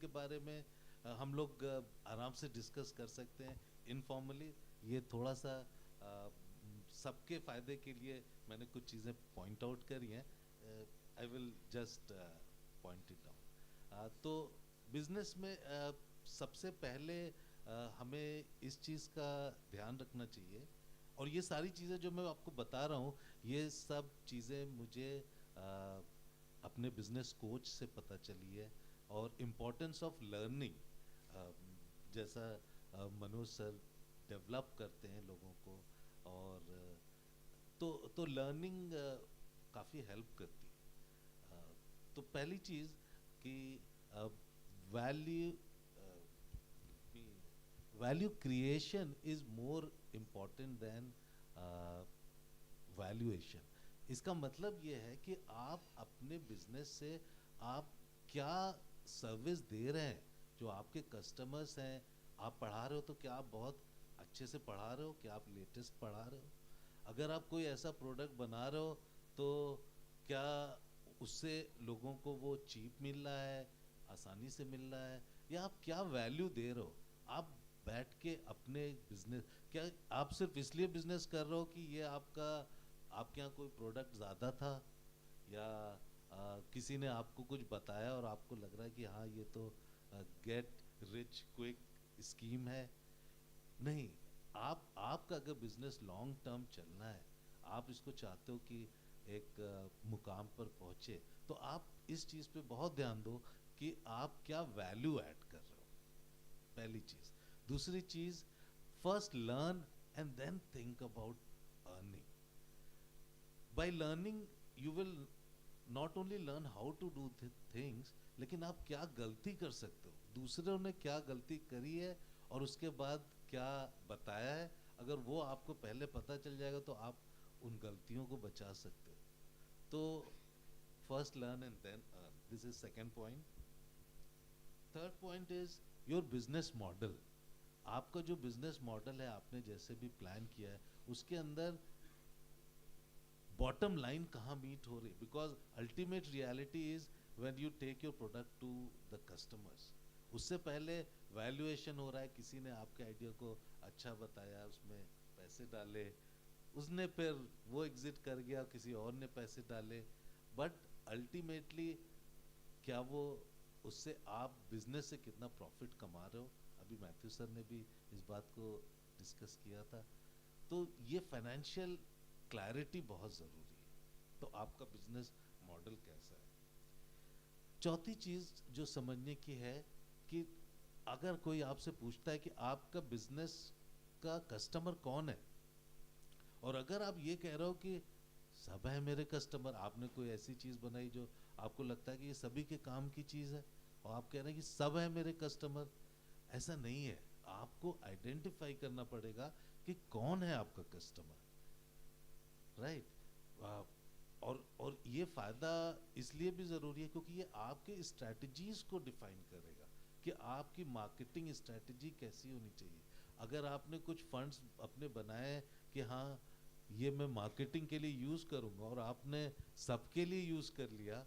के बारे में हम लोग आराम से डिस्कस कर सकते हैं इनफॉर्मली। ये थोड़ा सा सबके फ़ायदे के लिए मैंने कुछ चीज़ें पॉइंट आउट करी हैं। I will just point it out. तो बिजनेस में सबसे पहले हमें इस चीज़ का ध्यान रखना चाहिए, और ये सारी चीज़ें जो मैं आपको बता रहा हूँ ये सब चीज़ें मुझे अपने बिजनेस कोच से पता चली है। और इम्पोर्टेंस ऑफ लर्निंग, जैसा मनोज सर डेवलप करते हैं लोगों को, और तो लर्निंग काफ़ी हेल्प करती है। तो पहली चीज़ कि value value creation is more important than valuation. इसका मतलब ये है कि आप अपने बिजनेस से आप क्या सर्विस दे रहे हैं, जो आपके कस्टमर्स हैं। आप पढ़ा रहे हो तो क्या आप बहुत अच्छे से पढ़ा रहे हो, क्या आप लेटेस्ट पढ़ा रहे हो? अगर आप कोई ऐसा प्रोडक्ट बना रहे हो तो क्या उससे लोगों को वो चीप मिल रहा है, आसानी से मिल रहा है, या आप क्या वैल्यू दे रहे हो? आप बैठ के अपने बिजनेस, क्या आप सिर्फ इसलिए बिजनेस कर रहे हो कि ये आपके यहाँ कोई प्रोडक्ट ज़्यादा था, या किसी ने आपको कुछ बताया और आपको लग रहा है कि हाँ ये तो गेट रिच क्विक स्कीम है? नहीं। आपका अगर बिजनेस लॉन्ग टर्म चलना है, आप इसको चाहते हो कि एक मुकाम पर पहुँचे, तो आप इस चीज़ पे बहुत ध्यान दो कि आप क्या वैल्यू ऐड कर रहे हो, पहली चीज़। दूसरी चीज़, first learn and then think about earning. By learning you will not only learn how to do things, लेकिन आप क्या गलती कर सकते हो, दूसरों ने क्या गलती करी है और उसके बाद क्या बताया है। अगर वो आपको पहले पता चल जाएगा तो आप उन गलतियों को बचा सकते हो। तो first learn and then earn, this is second point. Third point is your business model. आपका जो बिजनेस मॉडल है, आपने जैसे भी प्लान किया है, उसके अंदर बॉटम लाइन कहाँ मीट हो रही, because ultimate reality is when you take your product to the customers. उससे पहले वैल्यूएशन हो रहा है, किसी ने आपके आइडिया को अच्छा बताया, उसमें पैसे डाले, उसने फिर वो एग्जिट कर गया, किसी और ने पैसे डाले, बट अल्टीमेटली क्या वो उससे आप बिजनेस से कितना प्रॉफिट कमा रहे हो? अभी मैथ्यू सर ने भी इस बात को डिस्कस किया था। तो ये फाइनेंशियल क्लैरिटी बहुत ज़रूरी है। तो आपका बिजनेस मॉडल कैसा है? चौथी चीज़ जो समझने की है कि अगर कोई आपसे पूछता है कि आपका बिजनेस का कस्टमर कौन है, और अगर आप ये कह रहे हो कि सब है मेरे कस्टमर, आपने कोई ऐसी चीज़ बनाई जो आपको लगता है कि ये सभी के काम की चीज़ है, और आप कह रहे हैं कि सब है मेरे कस्टमर, ऐसा नहीं है। आपको आइडेंटिफाई करना पड़ेगा कि कौन है आपका कस्टमर, राइट? और ये फ़ायदा इसलिए भी ज़रूरी है क्योंकि ये आपके स्ट्रैटेजीज़ को डिफाइन करेगा कि आपकी मार्केटिंग स्ट्रैटेजी कैसी होनी चाहिए। अगर आपने कुछ फंड्स अपने बनाए कि हाँ ये मैं मार्केटिंग के लिए यूज़ करूँगा, और आपने सबके लिए यूज़ कर लिया,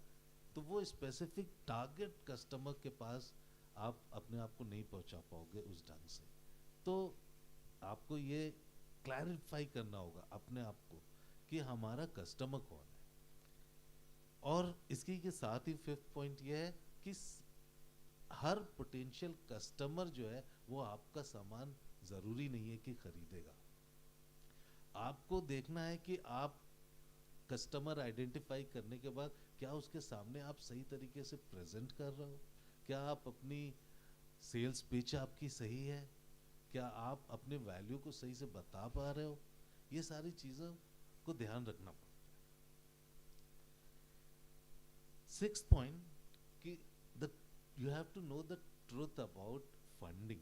तो वो स्पेसिफिक टारगेट कस्टमर के पास आप अपने आप को नहीं पहुँचा पाओगे उस ढंग से। तो आपको ये क्लैरिफाई करना होगा अपने आप को कि हमारा कस्टमर कौन है। और इसके के साथ ही फिफ्थ पॉइंट ये है कि हर पोटेंशियल कस्टमर जो है वो आपका सामान ज़रूरी नहीं है कि खरीदेगा। आपको देखना है कि आप कस्टमर आइडेंटिफाई करने के बाद क्या उसके सामने आप सही तरीके से प्रेजेंट कर रहे हो, क्या आप अपनी सेल्स पिच आपकी सही है, क्या आप अपने वैल्यू को सही से बता पा रहे हो। ये सारी चीज़ों को ध्यान रखना पड़ता है। सिक्स्थ पॉइंट कि the you have to know the truth about funding.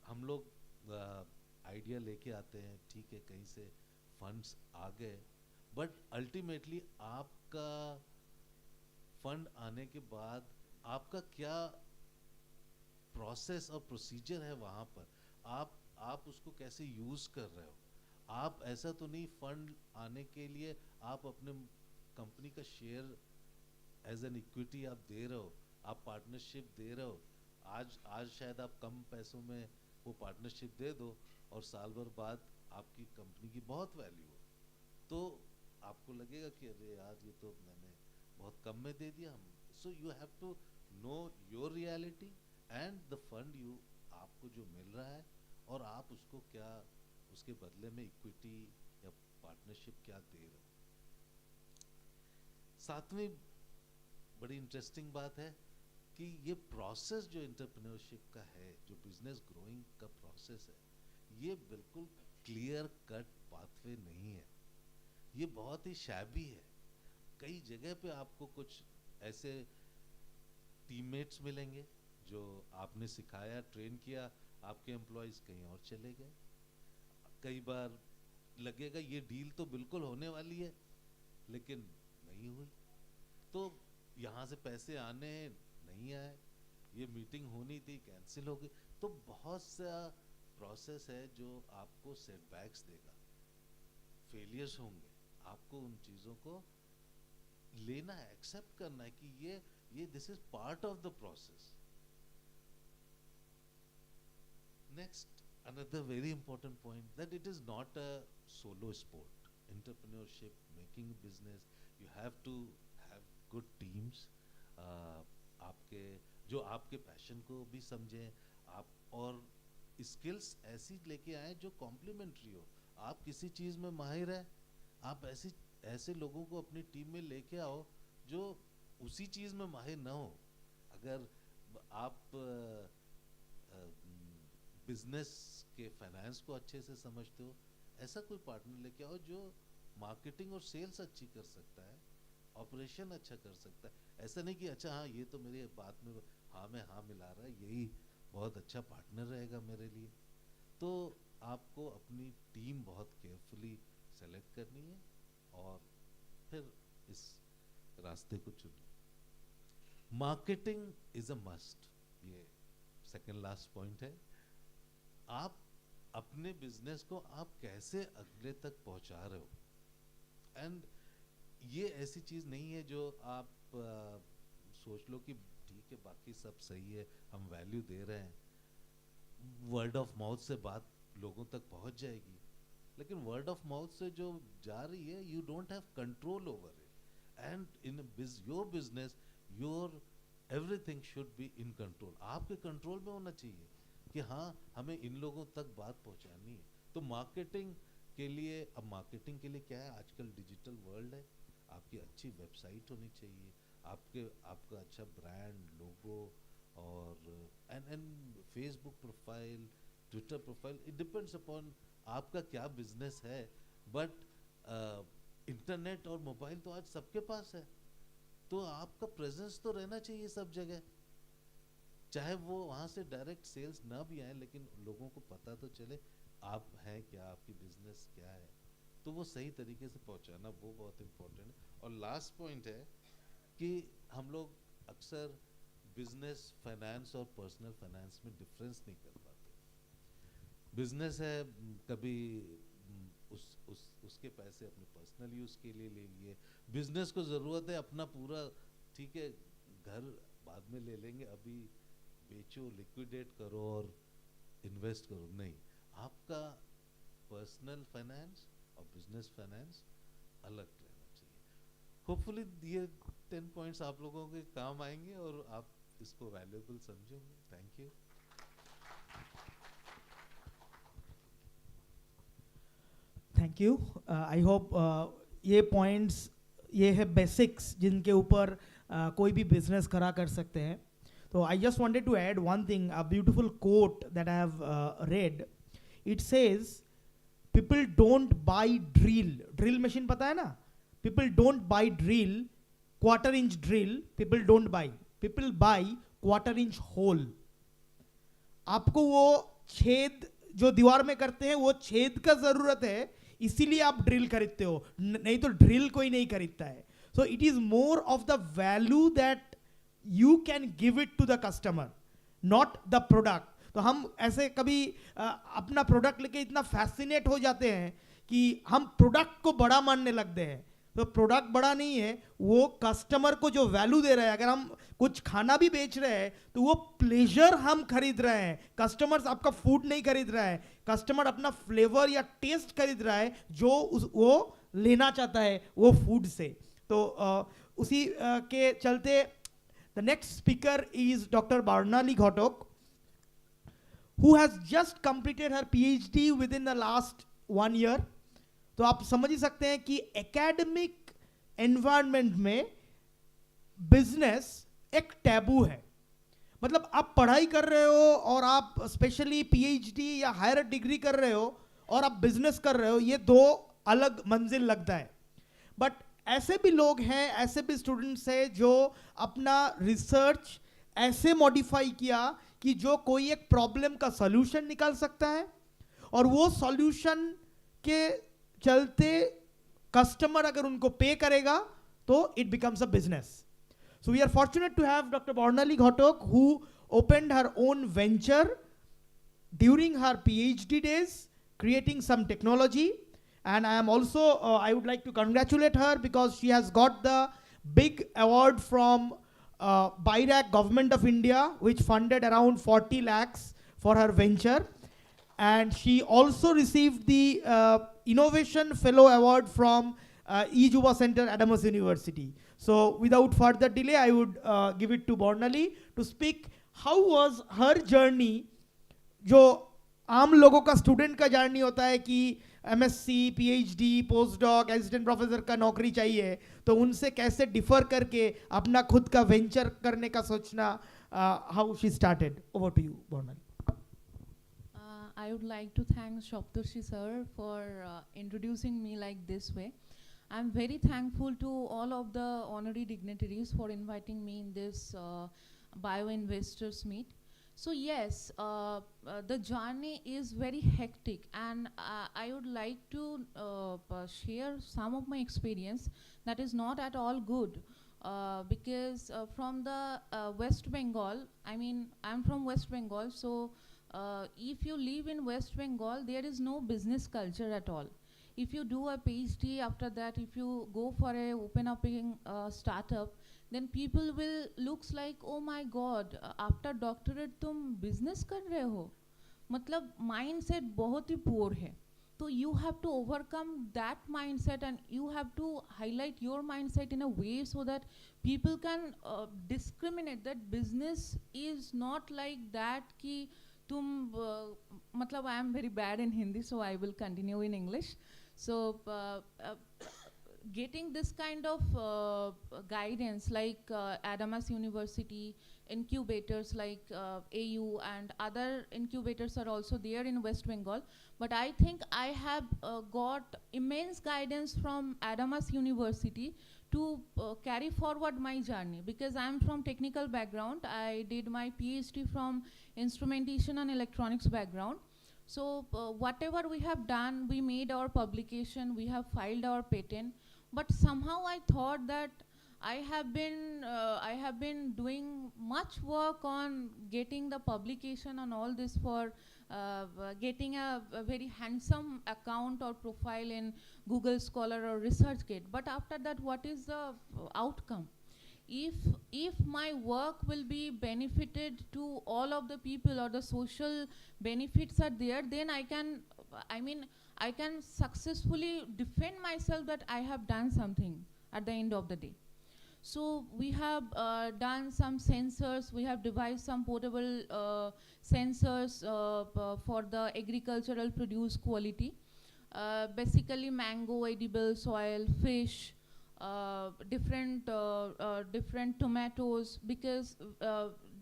हम लोग आइडिया लेके आते हैं, ठीक है, कहीं से फंड्स आ गए, बट अल्टीमेटली आपका फंड आने के बाद आपका क्या प्रोसेस और प्रोसीजर है वहाँ पर, आप उसको कैसे यूज़ कर रहे हो। आप ऐसा तो नहीं फंड आने के लिए आप अपने कंपनी का शेयर एज एन इक्विटी आप दे रहे हो आप पार्टनरशिप दे रहे हो, आज शायद आप कम पैसों में वो पार्टनरशिप दे दो और साल भर बाद आपकी कंपनी की बहुत वैल्यू हो, तो आपको लगेगा कि अरे यार ये तो मैंने बहुत कम में दे दिया हम। So you have to know your reality and the fund you आपको जो मिल रहा है, और आप उसको क्या उसके बदले में इक्विटी या पार्टनरशिप क्या दे रहे हो। सातवीं बड़ी इंटरेस्टिंग बात है कि ये प्रोसेस जो एंटरप्रेन्योरशिप का है, जो बिजनेस ग्रोइंग का प्रोसेस है, ये बिल्कुल क्लियर कट पाथवे नहीं है, ये बहुत ही शैबी है। कई जगह पे आपको कुछ ऐसे टीममेट्स मिलेंगे जो आपने सिखाया, ट्रेन किया, आपके एम्प्लॉयज कहीं और चले गए। कई बार लगेगा ये डील तो बिल्कुल होने वाली है, लेकिन नहीं हुई, तो यहाँ से पैसे आने नहीं आए, ये मीटिंग होनी थी कैंसिल हो गई। तो बहुत सा प्रोसेस है जो आपको सेटबैक्स देगा, फेलियर्स होंगे, आपको उन चीज़ों को लेना है, एक्सेप्ट करना है कि ये this is part of the process. Next, another very important point, that it is not a solo sport. Entrepreneurship, making a business, you have to have good teams, आपके जो आपके पैशन को भी समझें आप, और स्किल्स ऐसी लेके आए जो कॉम्प्लीमेंट्री हो। आप किसी चीज़ में माहिर है, आप ऐसे लोगों को अपनी टीम में लेके आओ जो उसी चीज़ में माहिर ना हो। अगर आप बिजनेस के फाइनेंस को अच्छे से समझते हो, ऐसा कोई पार्टनर लेके आओ जो मार्केटिंग और सेल्स अच्छी कर सकता है, ऑपरेशन अच्छा कर सकता है। ऐसा नहीं कि अच्छा हाँ ये तो मेरी बात में हाँ में हाँ मिला रहा है, यही बहुत अच्छा पार्टनर रहेगा मेरे लिए। तो आपको अपनी टीम बहुत केयरफुली सेलेक्ट करनी है और फिर इस रास्ते को चुनिए। मार्केटिंग इज अ मस्ट, ये सेकंड लास्ट पॉइंट है। आप अपने बिजनेस को आप कैसे अगले तक पहुंचा रहे हो, एंड ये ऐसी चीज नहीं है जो आप सोच लो कि ठीक है बाकी सब सही है, हम वैल्यू दे रहे हैं, वर्ड ऑफ माउथ से बात लोगों तक पहुंच जाएगी, लेकिन वर्ड ऑफ माउथ से जो जा रही है you don't have control over it, and in your business your everything should be in control. आपके कंट्रोल में होना चाहिए कि हाँ हमें इन लोगों तक बात पहुंचानी है। तो मार्केटिंग के लिए, अब मार्केटिंग के लिए क्या है, आजकल डिजिटल वर्ल्ड है, आपकी अच्छी वेबसाइट होनी चाहिए, आपका अच्छा ब्रांड, लोगो, और and Facebook profile, Twitter profile, it depends upon आपका क्या बिजनेस है। बट इंटरनेट और मोबाइल तो आज सबके पास है, तो आपका प्रेजेंस तो रहना चाहिए सब जगह, चाहे वो वहाँ से डायरेक्ट सेल्स ना भी आए, लेकिन लोगों को पता तो चले आप हैं क्या, आपकी बिजनेस क्या है, तो वो सही तरीके से पहुँचाना वो बहुत इम्पोर्टेंट है। और लास्ट पॉइंट है कि हम लोग अक्सर बिजनेस फाइनेंस और पर्सनल फाइनेंस में डिफरेंस नहीं कर पाते। बिजनेस है, कभी उसके पैसे अपने पर्सनल यूज़ के लिए ले लिए, बिजनेस को ज़रूरत है अपना पूरा, ठीक है घर बाद में ले लेंगे, अभी बेचो, लिक्विडेट करो और इन्वेस्ट करो, नहीं, आपका पर्सनल फाइनेंस और बिजनेस फाइनेंस अलग रहना चाहिए। होपफुली ये 10 पॉइंट्स आप लोगों के काम आएंगे और आप इसको वैल्यूएबल समझेंगे। Thank you. Thank you. I hope ये पॉइंट्स, ये है बेसिक्स जिनके ऊपर कोई भी बिजनेस खड़ा कर सकते हैं। तो I just wanted to add one thing, a beautiful quote that I have read. It says people don't buy drill machine, पता है ना, people don't buy drill, quarter inch drill people don't buy, people buy quarter inch hole. आपको वो छेद जो दीवार में करते हैं वो छेद का जरूरत है, इसीलिए आप ड्रिल खरीदते हो, नहीं तो ड्रिल कोई नहीं खरीदता है। So it is more of the value that you can give it to the customer, not the product. तो हम ऐसे कभी अपना प्रोडक्ट लेके इतना फैसिनेट हो जाते हैं कि हम प्रोडक्ट को बड़ा मानने लगते हैं। तो प्रोडक्ट बड़ा नहीं है, वो कस्टमर को जो वैल्यू दे रहा है। अगर हम कुछ खाना भी बेच रहे हैं तो वो प्लेजर हम खरीद रहे हैं. कस्टमर्स आपका फूड नहीं खरीद रहा है, कस्टमर अपना फ्लेवर या टेस्ट खरीद रहा है जो वो लेना चाहता है वो फूड से. तो उसी के चलते the next speaker is doctor Barnali Ghatak, who has just completed her PhD within the last 1 year. तो आप समझ ही सकते हैं कि एकेडमिक एनवायरनमेंट में बिजनेस एक टैबू है. मतलब आप पढ़ाई कर रहे हो और आप स्पेशली पीएचडी या हायर डिग्री कर रहे हो और आप बिजनेस कर रहे हो, ये दो अलग मंजिल लगता है. बट ऐसे भी लोग हैं, ऐसे भी स्टूडेंट्स हैं जो अपना रिसर्च ऐसे मॉडिफाई किया कि जो कोई एक प्रॉब्लम का सॉल्यूशन निकाल सकता है और वो सॉल्यूशन के चलते कस्टमर अगर उनको पे करेगा तो it becomes a business. So we are fortunate to have Dr. Barnali Ghotok, who opened her own venture during her PhD days, creating some technology. And I am also, I would like to congratulate her because she has got the big award from BIRAC Government of India, which funded around 40 lakhs for her venture. And she also received the Innovation Fellow Award from E-Juba Center, Adamas University. So without further delay, I would give it to Barnali to speak how was her journey. जो आम लोगों का student का journey होता है कि MSc, PhD, postdoc, assistant professor का नौकरी चाहिए, तो उनसे कैसे डिफर करके अपना खुद का वेंचर करने का सोचना, how she started. Over to you Barnali. I would like to thank Shopturshi sir for introducing me like this way. I'm very thankful to all of the honorary dignitaries for inviting me in this BIO Investors Meet. So yes, the journey is very hectic, and I would like to share some of my experience that is not at all good. Because from the West Bengal, I mean, I'm from West Bengal, so if you live in West Bengal, there is no business culture at all. If you do a PhD, after that, if you go for a open up startup, then people will looks like, oh my god, after doctorate तुम business कर रहे हो, मतलब mindset बहुत ही poor है. So you have to overcome that mindset, and you have to highlight your mindset in a way so that people can discriminate that business is not like that कि तुम मतलब I am very bad in Hindi, so I will continue in English. So getting this kind of guidance like Adamas University, incubators like AU and other incubators are also there in West Bengal. But I think I have got immense guidance from Adamas University to carry forward my journey, because I am from technical background. I did my PhD from instrumentation and electronics background. So whatever we have done, we made our publication, we have filed our patent, but somehow I thought that I have been doing much work on getting the publication and all this for getting a very handsome account or profile in Google Scholar or ResearchGate. But after that, what is the outcome? If my work will be benefited to all of the people, or the social benefits are there, then I can successfully defend myself that I have done something at the end of the day. So we have done some sensors, we have devised some portable sensors for the agricultural produce quality. Basically mango, edible soil, fish, different tomatoes, because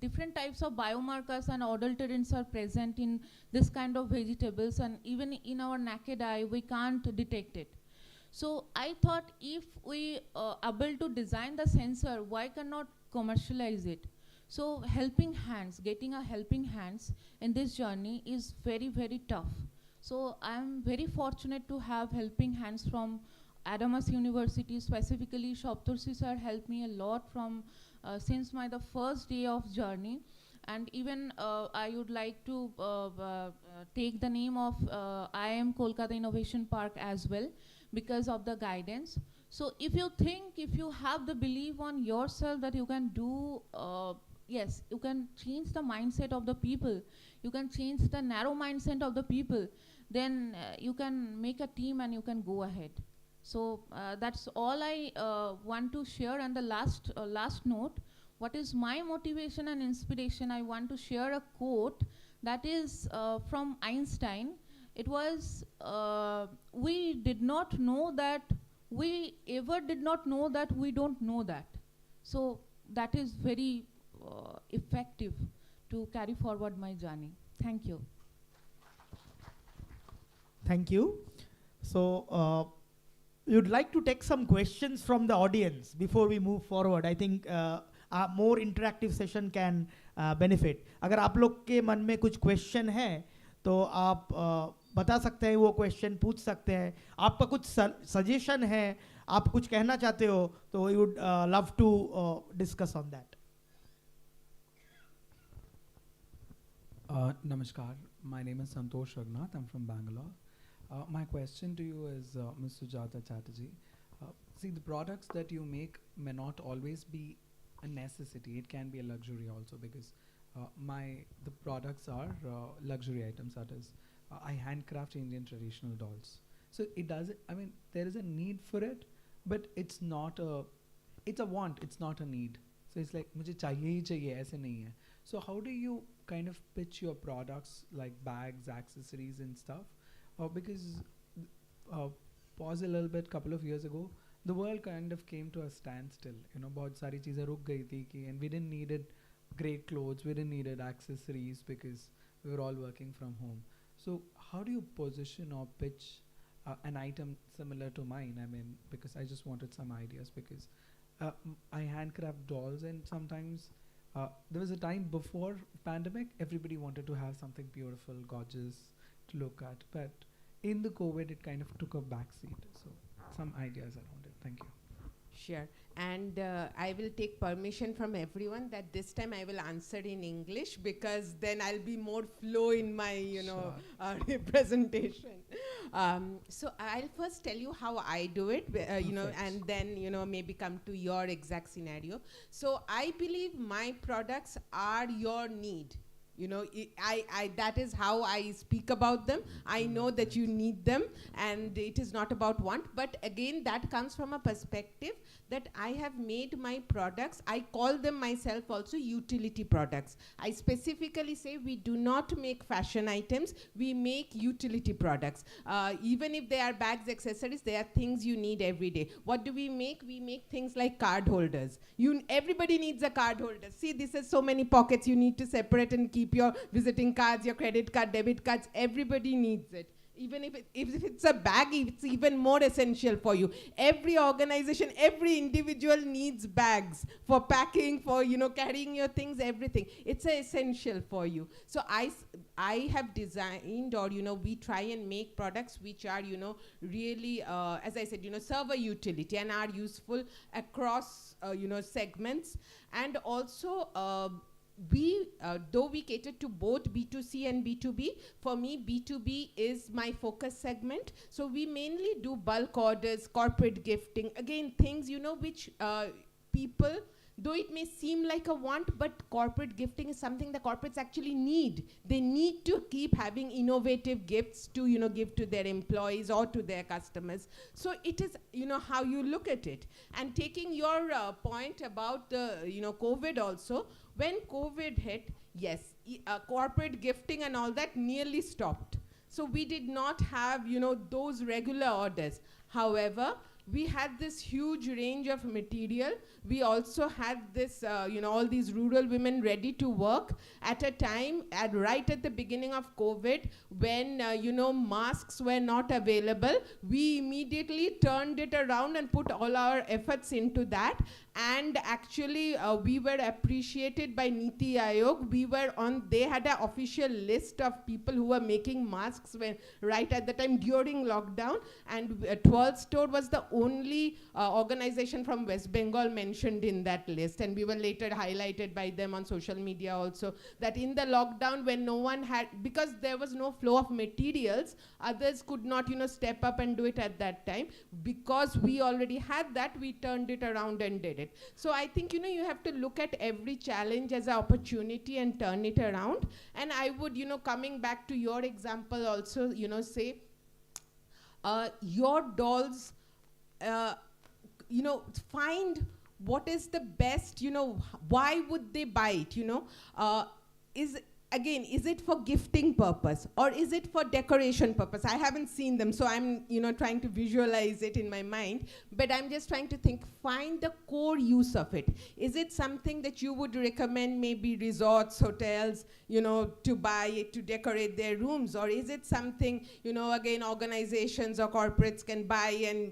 different types of biomarkers and adulterants are present in this kind of vegetables, and even in our naked eye we can't detect it. So I thought, if we able to design the sensor, why cannot commercialize it? So helping hands, getting a helping hands in this journey is very, very tough. So I'm very fortunate to have helping hands from Adamas University, specifically Shopturshi sir helped me a lot from since the first day of journey. And even I would like to take the name of IIM Kolkata Innovation Park as well, because of the guidance. So if you think, if you have the belief on yourself that you can do, yes, you can change the mindset of the people, you can change the narrow mindset of the people, then you can make a team and you can go ahead. So that's all I want to share. And the last note, what is my motivation and inspiration? I want to share a quote that is from Einstein. It was, we did not know that, we ever did not know that we don't know that. So that is very effective to carry forward my journey. Thank you. Thank you. So, you'd like to take some questions from the audience before we move forward. I think a more interactive session can benefit. अगर आप लोग के मन में कुछ question है तो आप बता सकते हैं, वो question पूछ सकते हैं. आपका कुछ suggestion है, आप कुछ कहना चाहते हो, तो we would love to discuss on that. Namaskar, my name is Santosh Raghunath, I'm from Bangalore. My question to you is, Ms. Sujata Chatterjee, see, the products that you make may not always be a necessity, it can be a luxury also, because the products are luxury items, that is, I handcraft Indian traditional dolls. So it does, I mean, there is a need for it, but it's a want, it's not a need. So it's like, mujhe chahiye hi chahiye, aise nahi hai. So how do you kind of pitch your products like bags, accessories and stuff? Because pause a little bit, couple of years ago, the world kind of came to a standstill. You know, bahut sari cheezein ruk gayi thi ki, and we didn't needed great clothes, we didn't needed accessories because we were all working from home. So how do you position or pitch an item similar to mine? I mean, because I just wanted some ideas, because I handcraft dolls, and sometimes there was a time before pandemic, everybody wanted to have something beautiful, gorgeous to look at, but in the COVID, it kind of took a backseat. So some ideas around it. Thank you. Sure. And I will take permission from everyone that this time I will answer in English, because then I'll be more flow in my, presentation. So I'll first tell you how I do it, and then, maybe come to your exact scenario. So I believe my products are your need. That is how I speak about them. I know that you need them, and it is not about want. But again, that comes from a perspective that I have made my products, I call them myself also utility products. I specifically say we do not make fashion items, we make utility products. Even if they are bags, accessories, they are things you need every day. What do we make? We make things like card holders. Everybody needs a card holder. See, this is so many pockets you need to separate and keep your visiting cards, your credit card, debit cards. Everybody needs it. Even if it's a bag, it's even more essential for you. Every organization, every individual needs bags for packing, for carrying your things, everything. It's essential for you. So I have designed, or we try and make products which are really, as I said, serve a utility and are useful across segments. And also though we cater to both B2C and B2B, for me B2B is my focus segment. So we mainly do bulk orders, corporate gifting, again things which people, though it may seem like a want, but corporate gifting is something the corporates actually need. They need to keep having innovative gifts to give to their employees or to their customers. So it is how you look at it. And taking your point about the COVID also, when COVID hit, yes, corporate gifting and all that nearly stopped. So we did not have those regular orders. However, we had this huge range of material. We also had this, all these rural women ready to work at a time, right at the beginning of COVID, when, masks were not available. We immediately turned it around and put all our efforts into that. and actually we were appreciated by Niti Aayog. We were on, they had an official list of people who were making masks when, right at the time during lockdown, and 12 Store was the only organization from West Bengal mentioned in that list, and we were later highlighted by them on social media also, that in the lockdown when no one had, because there was no flow of materials, others could not, you know, step up and do it at that time. Because we already had that, we turned it around and did it. So I think, you know, you have to look at every challenge as an opportunity and turn it around. And I would, you know, coming back to your example also, you know, say, your dolls, you know, find what is the best, you know, why would they buy it, you know? Is it for gifting purpose or is it for decoration purpose? I haven't seen them, so I'm, you know, trying to visualize it in my mind, but I'm just trying to think, find the core use of it. Is it something that you would recommend maybe resorts, hotels, you know, to buy it, to decorate their rooms? Or is it something, you know, again, organizations or corporates can buy and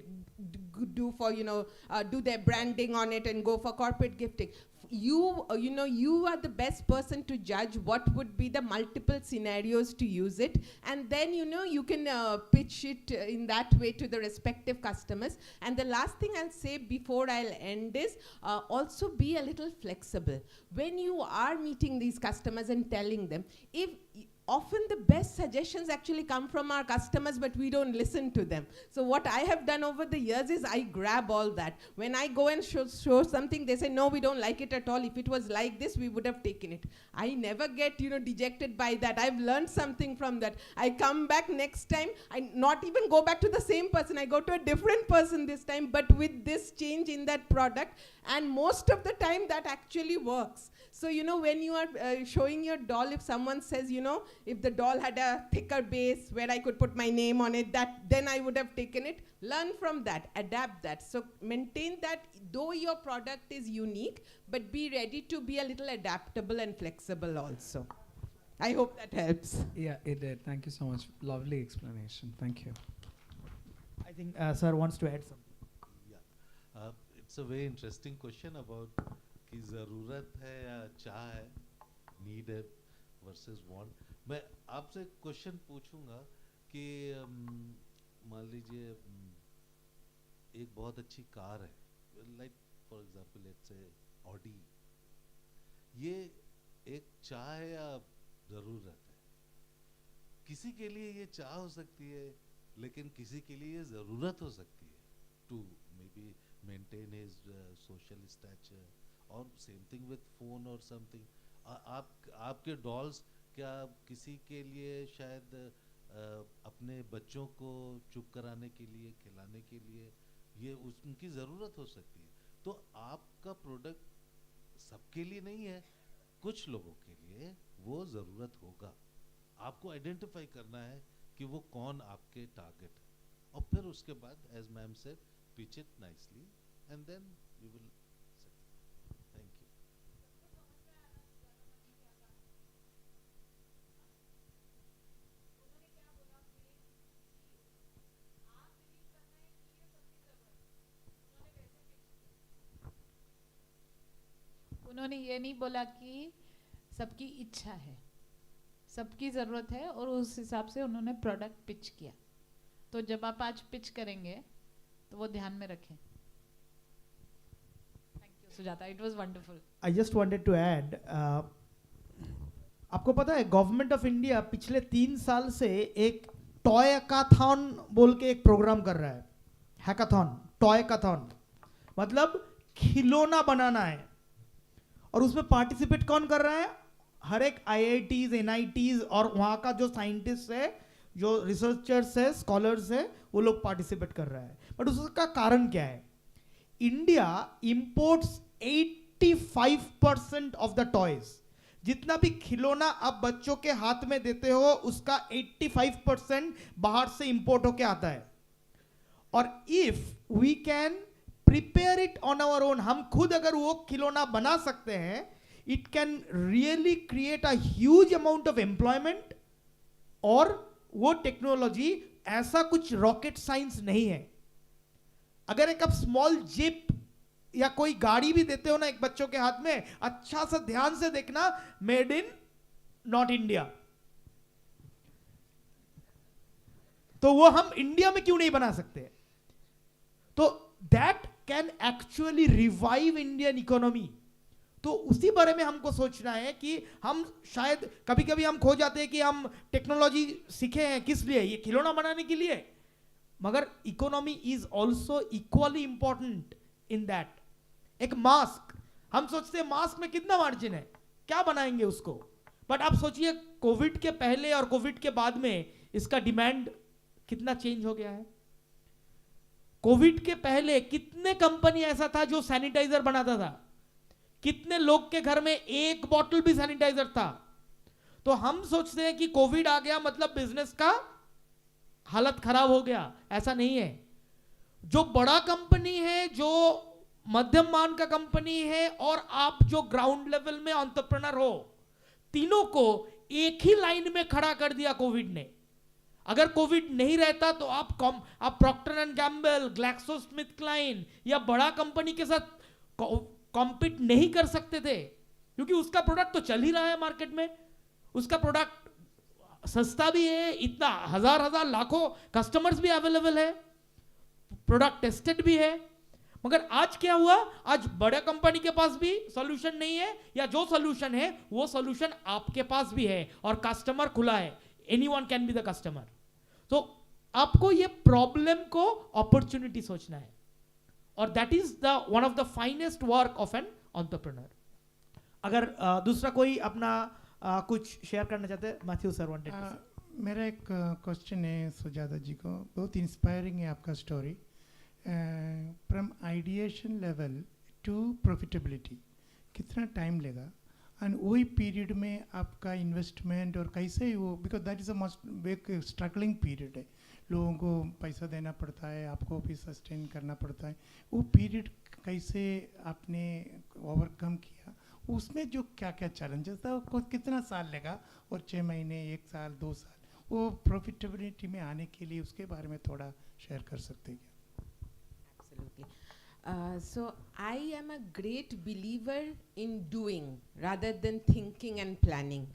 do for, you know, do their branding on it and go for corporate gifting? You know, you are the best person to judge what would be the multiple scenarios to use it, and then, you know, you can pitch it in that way to the respective customers. And the last thing I'll say before I'll end is also be a little flexible when you are meeting these customers and telling them. Often the best suggestions actually come from our customers, but we don't listen to them. So what I have done over the years is I grab all that. When I go and show something, they say, no, we don't like it at all. If it was like this, we would have taken it. I never get, you know, dejected by that. I've learned something from that. I come back next time, I not even go back to the same person. I go to a different person this time, but with this change in that product. And most of the time that actually works. So, you know, when you are showing your doll, if someone says, you know, if the doll had a thicker base where I could put my name on it, then I would have taken it. Learn from that, adapt that. So maintain that, though your product is unique, but be ready to be a little adaptable and flexible also. I hope that helps. Yeah, it did. Thank you so much. Lovely explanation. Thank you. I think sir wants to add something. Yeah, it's a very interesting question about कि ज़रूरत है या चाह है, need है versus want. मैं आपसे question पूछूंगा कि मान लीजिए एक बहुत अच्छी कार है, like for example let's say Audi, ये एक चाह है या ज़रूरत है? किसी के लिए ये चाह हो सकती है, लेकिन किसी के लिए ये ज़रूरत हो सकती है to maybe maintain his social stature, और सेम थिंग विद फोन और समथिंग. आपके डॉल्स क्या किसी के लिए शायद अपने बच्चों को चुप कराने के लिए, खिलाने के लिए ये उनकी ज़रूरत हो सकती है. तो आपका प्रोडक्ट सबके लिए नहीं है, कुछ लोगों के लिए वो ज़रूरत होगा. आपको आइडेंटिफाई करना है कि वो कौन आपके टारगेट है, और फिर उसके बाद as ma'am said, pitch it nicely and then you will. उन्होंने ये नहीं बोला कि सबकी इच्छा है, सबकी ज़रूरत है, और उस हिसाब से उन्होंने प्रोडक्ट पिच किया. तो जब आप आज पिच करेंगे तो वो ध्यान में रखें. Thank you Sujata, it was wonderful. I just wanted to add, आपको पता है गवर्नमेंट ऑफ इंडिया पिछले 3 साल से एक टॉय हैकाथॉन बोल के एक प्रोग्राम कर रहा है. हैकाथॉन, टॉय हैकाथॉन मतलब खिलौना बनाना है, और उसमें पार्टिसिपेट कौन कर रहा है? हर एक IITs, NITs और वहाँ का जो साइंटिस्ट है, जो रिसर्चर्स है, स्कॉलर्स है, वो लोग पार्टिसिपेट कर रहा है. बट उसका कारण क्या है? India imports 85% of the toys. जितना भी खिलौना आप बच्चों के हाथ में देते हो उसका 85% बाहर से इंपोर्ट होके आता है. और if we can prepare it on our own, हम खुद अगर वो खिलौना बना सकते हैं, it can really create a huge amount of employment. और वो टेक्नोलॉजी ऐसा कुछ रॉकेट साइंस नहीं है. अगर एक आप स्मॉल जिप या कोई गाड़ी भी देते हो ना एक बच्चों के हाथ में, अच्छा सा ध्यान से देखना, मेड इन नॉट इंडिया। तो वो हम इंडिया में क्यों नहीं बना सकते? तो that can actually revive Indian economy. तो उसी बारे में हमको सोचना है कि हम शायद कभी कभी हम खो जाते हैं कि हम टेक्नोलॉजी सीखे हैं किस लिए, ये खिलौना बनाने के लिए, मगर economy is also equally important in that. एक मास्क, हम सोचते हैं मास्क में कितना मार्जिन है, क्या बनाएंगे उसको, बट आप सोचिए कोविड के पहले और कोविड के बाद में इसका डिमांड कितना चेंज हो गया है। कोविड के पहले कितने कंपनी ऐसा था जो सैनिटाइजर बनाता था, कितने लोग के घर में एक बॉटल भी सैनिटाइजर था। तो हम सोचते हैं कि कोविड आ गया मतलब बिजनेस का हालत खराब हो गया, ऐसा नहीं है। जो बड़ा कंपनी है, जो मध्यम मान का कंपनी है, और आप जो ग्राउंड लेवल में एंटरप्रेन्योर हो, तीनों को एक ही लाइन में खड़ा कर दिया कोविड ने। अगर कोविड नहीं रहता तो आप प्रॉक्टर एंड गैम्बल, ग्लैक्सोस्मिथक्लाइन या बड़ा कंपनी के साथ कॉम्पीट नहीं कर सकते थे, क्योंकि उसका प्रोडक्ट तो चल ही रहा है मार्केट में, उसका प्रोडक्ट सस्ता भी है, इतना हजार लाखों कस्टमर्स भी अवेलेबल है, प्रोडक्ट टेस्टेड भी है। मगर आज क्या हुआ, आज बड़े कंपनी के पास भी सॉल्यूशन नहीं है, या जो सॉल्यूशन है वो सॉल्यूशन आपके पास भी है और कस्टमर खुला है, anyone can be the customer. तो आपको ये प्रॉब्लम को अपॉर्चुनिटी सोचना है, और that is the one of the finest work of an entrepreneur. अगर दूसरा कोई अपना कुछ शेयर करना चाहते हैं, मैथ्यू सर वांटेड। मेरा एक क्वेश्चन है सुजाता जी को, बहुत इंस्पायरिंग है आपका story. From ideation level to profitability कितना टाइम लेगा, एंड वही पीरियड में आपका इन्वेस्टमेंट और कैसे वो, because that is a must एक स्ट्रगलिंग पीरियड है, लोगों को पैसा देना पड़ता है, आपको भी सस्टेन करना पड़ता है, वो पीरियड कैसे आपने ओवरकम किया, उसमें जो क्या क्या चैलेंजेस था, वो कितना साल लगा, और 6 महीने, 1 साल, 2 साल, वो प्रॉफिटेबिलिटी में आने के लिए उसके बारे में थोड़ा शेयर कर सकते हैं क्या? Absolutely. So I am a great believer in doing rather than thinking and planning.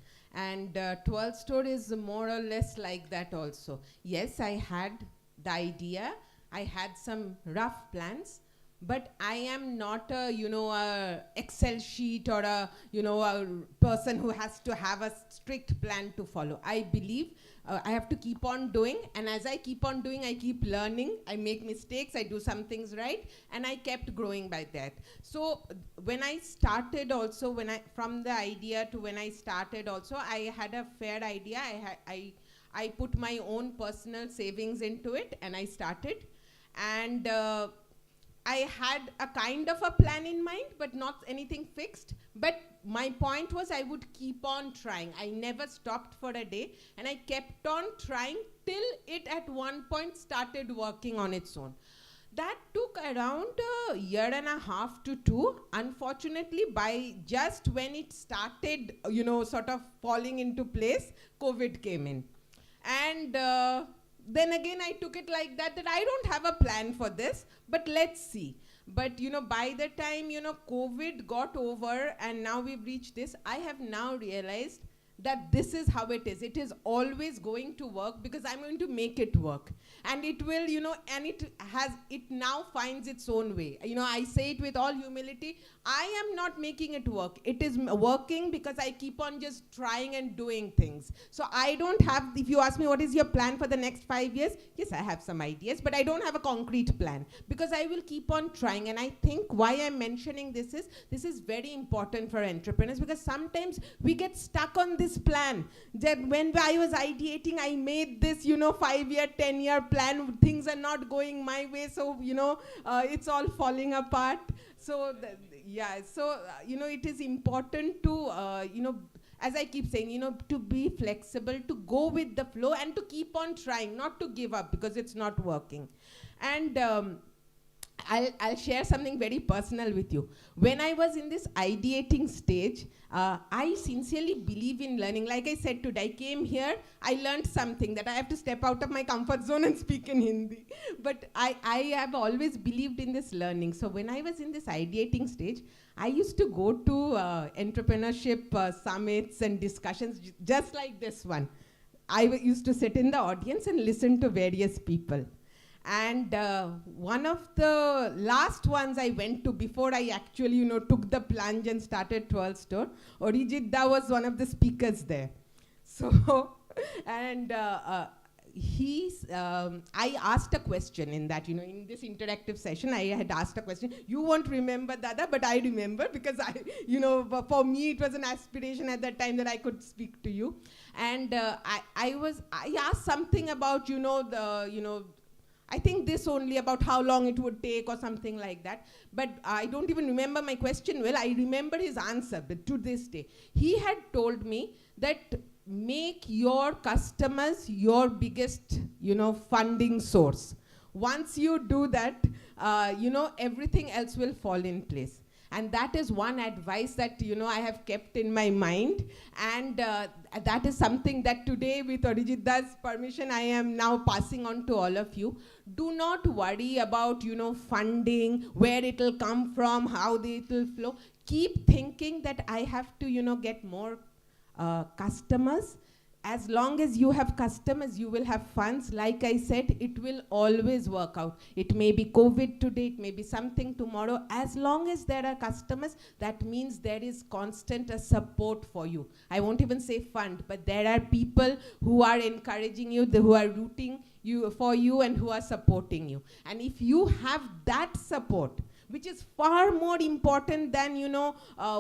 And 12th store is more or less like that also. Yes, I had the idea, I had some rough plans, but I am not a, a Excel sheet or a, a person who has to have a strict plan to follow. I believe I have to keep on doing, and as I keep on doing, I keep learning, I make mistakes, I do some things right, and I kept growing by that. So when I started also, from the idea to when I started also, I had a fair idea. I put my own personal savings into it, and I started, and I had a kind of a plan in mind, but not anything fixed. But my point was I would keep on trying. I never stopped for a day, and I kept on trying till it at one point started working on its own. That took around a year and a half to 2. Unfortunately, by just when it started, sort of falling into place, COVID came in. And then again I took it like that I don't have a plan for this, but let's see. But by the time COVID got over and now we've reached this, I have now realized that this is how it is. It is always going to work because I'm going to make it work. And it will, and it now finds its own way. I say it with all humility, I am not making it work. It is working because I keep on just trying and doing things. So I don't have, if you ask me what is your plan for the next 5 years, yes, I have some ideas, but I don't have a concrete plan because I will keep on trying. And I think why I'm mentioning this is very important for entrepreneurs because sometimes we get stuck on this plan. That when I was ideating, I made this, 5-year, 10-year plan. Things are not going my way, so it's all falling apart. So it is important to as I keep saying, to be flexible, to go with the flow, and to keep on trying, not to give up because it's not working. And I'll share something very personal with you. When I was in this ideating stage, I sincerely believe in learning. Like I said today, I came here, I learned something that I have to step out of my comfort zone and speak in Hindi. But I have always believed in this learning. So when I was in this ideating stage, I used to go to entrepreneurship summits and discussions just like this one. I used to sit in the audience and listen to various people. And one of the last ones I went to before I actually, took the plunge and started 12 Store, Arijit Da was one of the speakers there. So, and I asked a question in that, in this interactive session, I had asked a question. You won't remember, Dada, but I remember because for me it was an aspiration at that time that I could speak to you. And I asked something about, I think this only about how long it would take or something like that. But I don't even remember my question well. I remember his answer, but to this day. He had told me that make your customers your biggest, funding source. Once you do that, everything else will fall in place. And that is one advice that, I have kept in my mind. And that is something that today, with Arijit Da's permission, I am now passing on to all of you. Do not worry about, funding, where it will come from, how it will flow. Keep thinking that I have to, get more customers. As long as you have customers, you will have funds. Like I said, it will always work out. It may be COVID today, it may be something tomorrow. As long as there are customers, that means there is constant support for you. I won't even say fund, but there are people who are encouraging you, who are rooting for you and who are supporting you. And if you have that support, which is far more important than,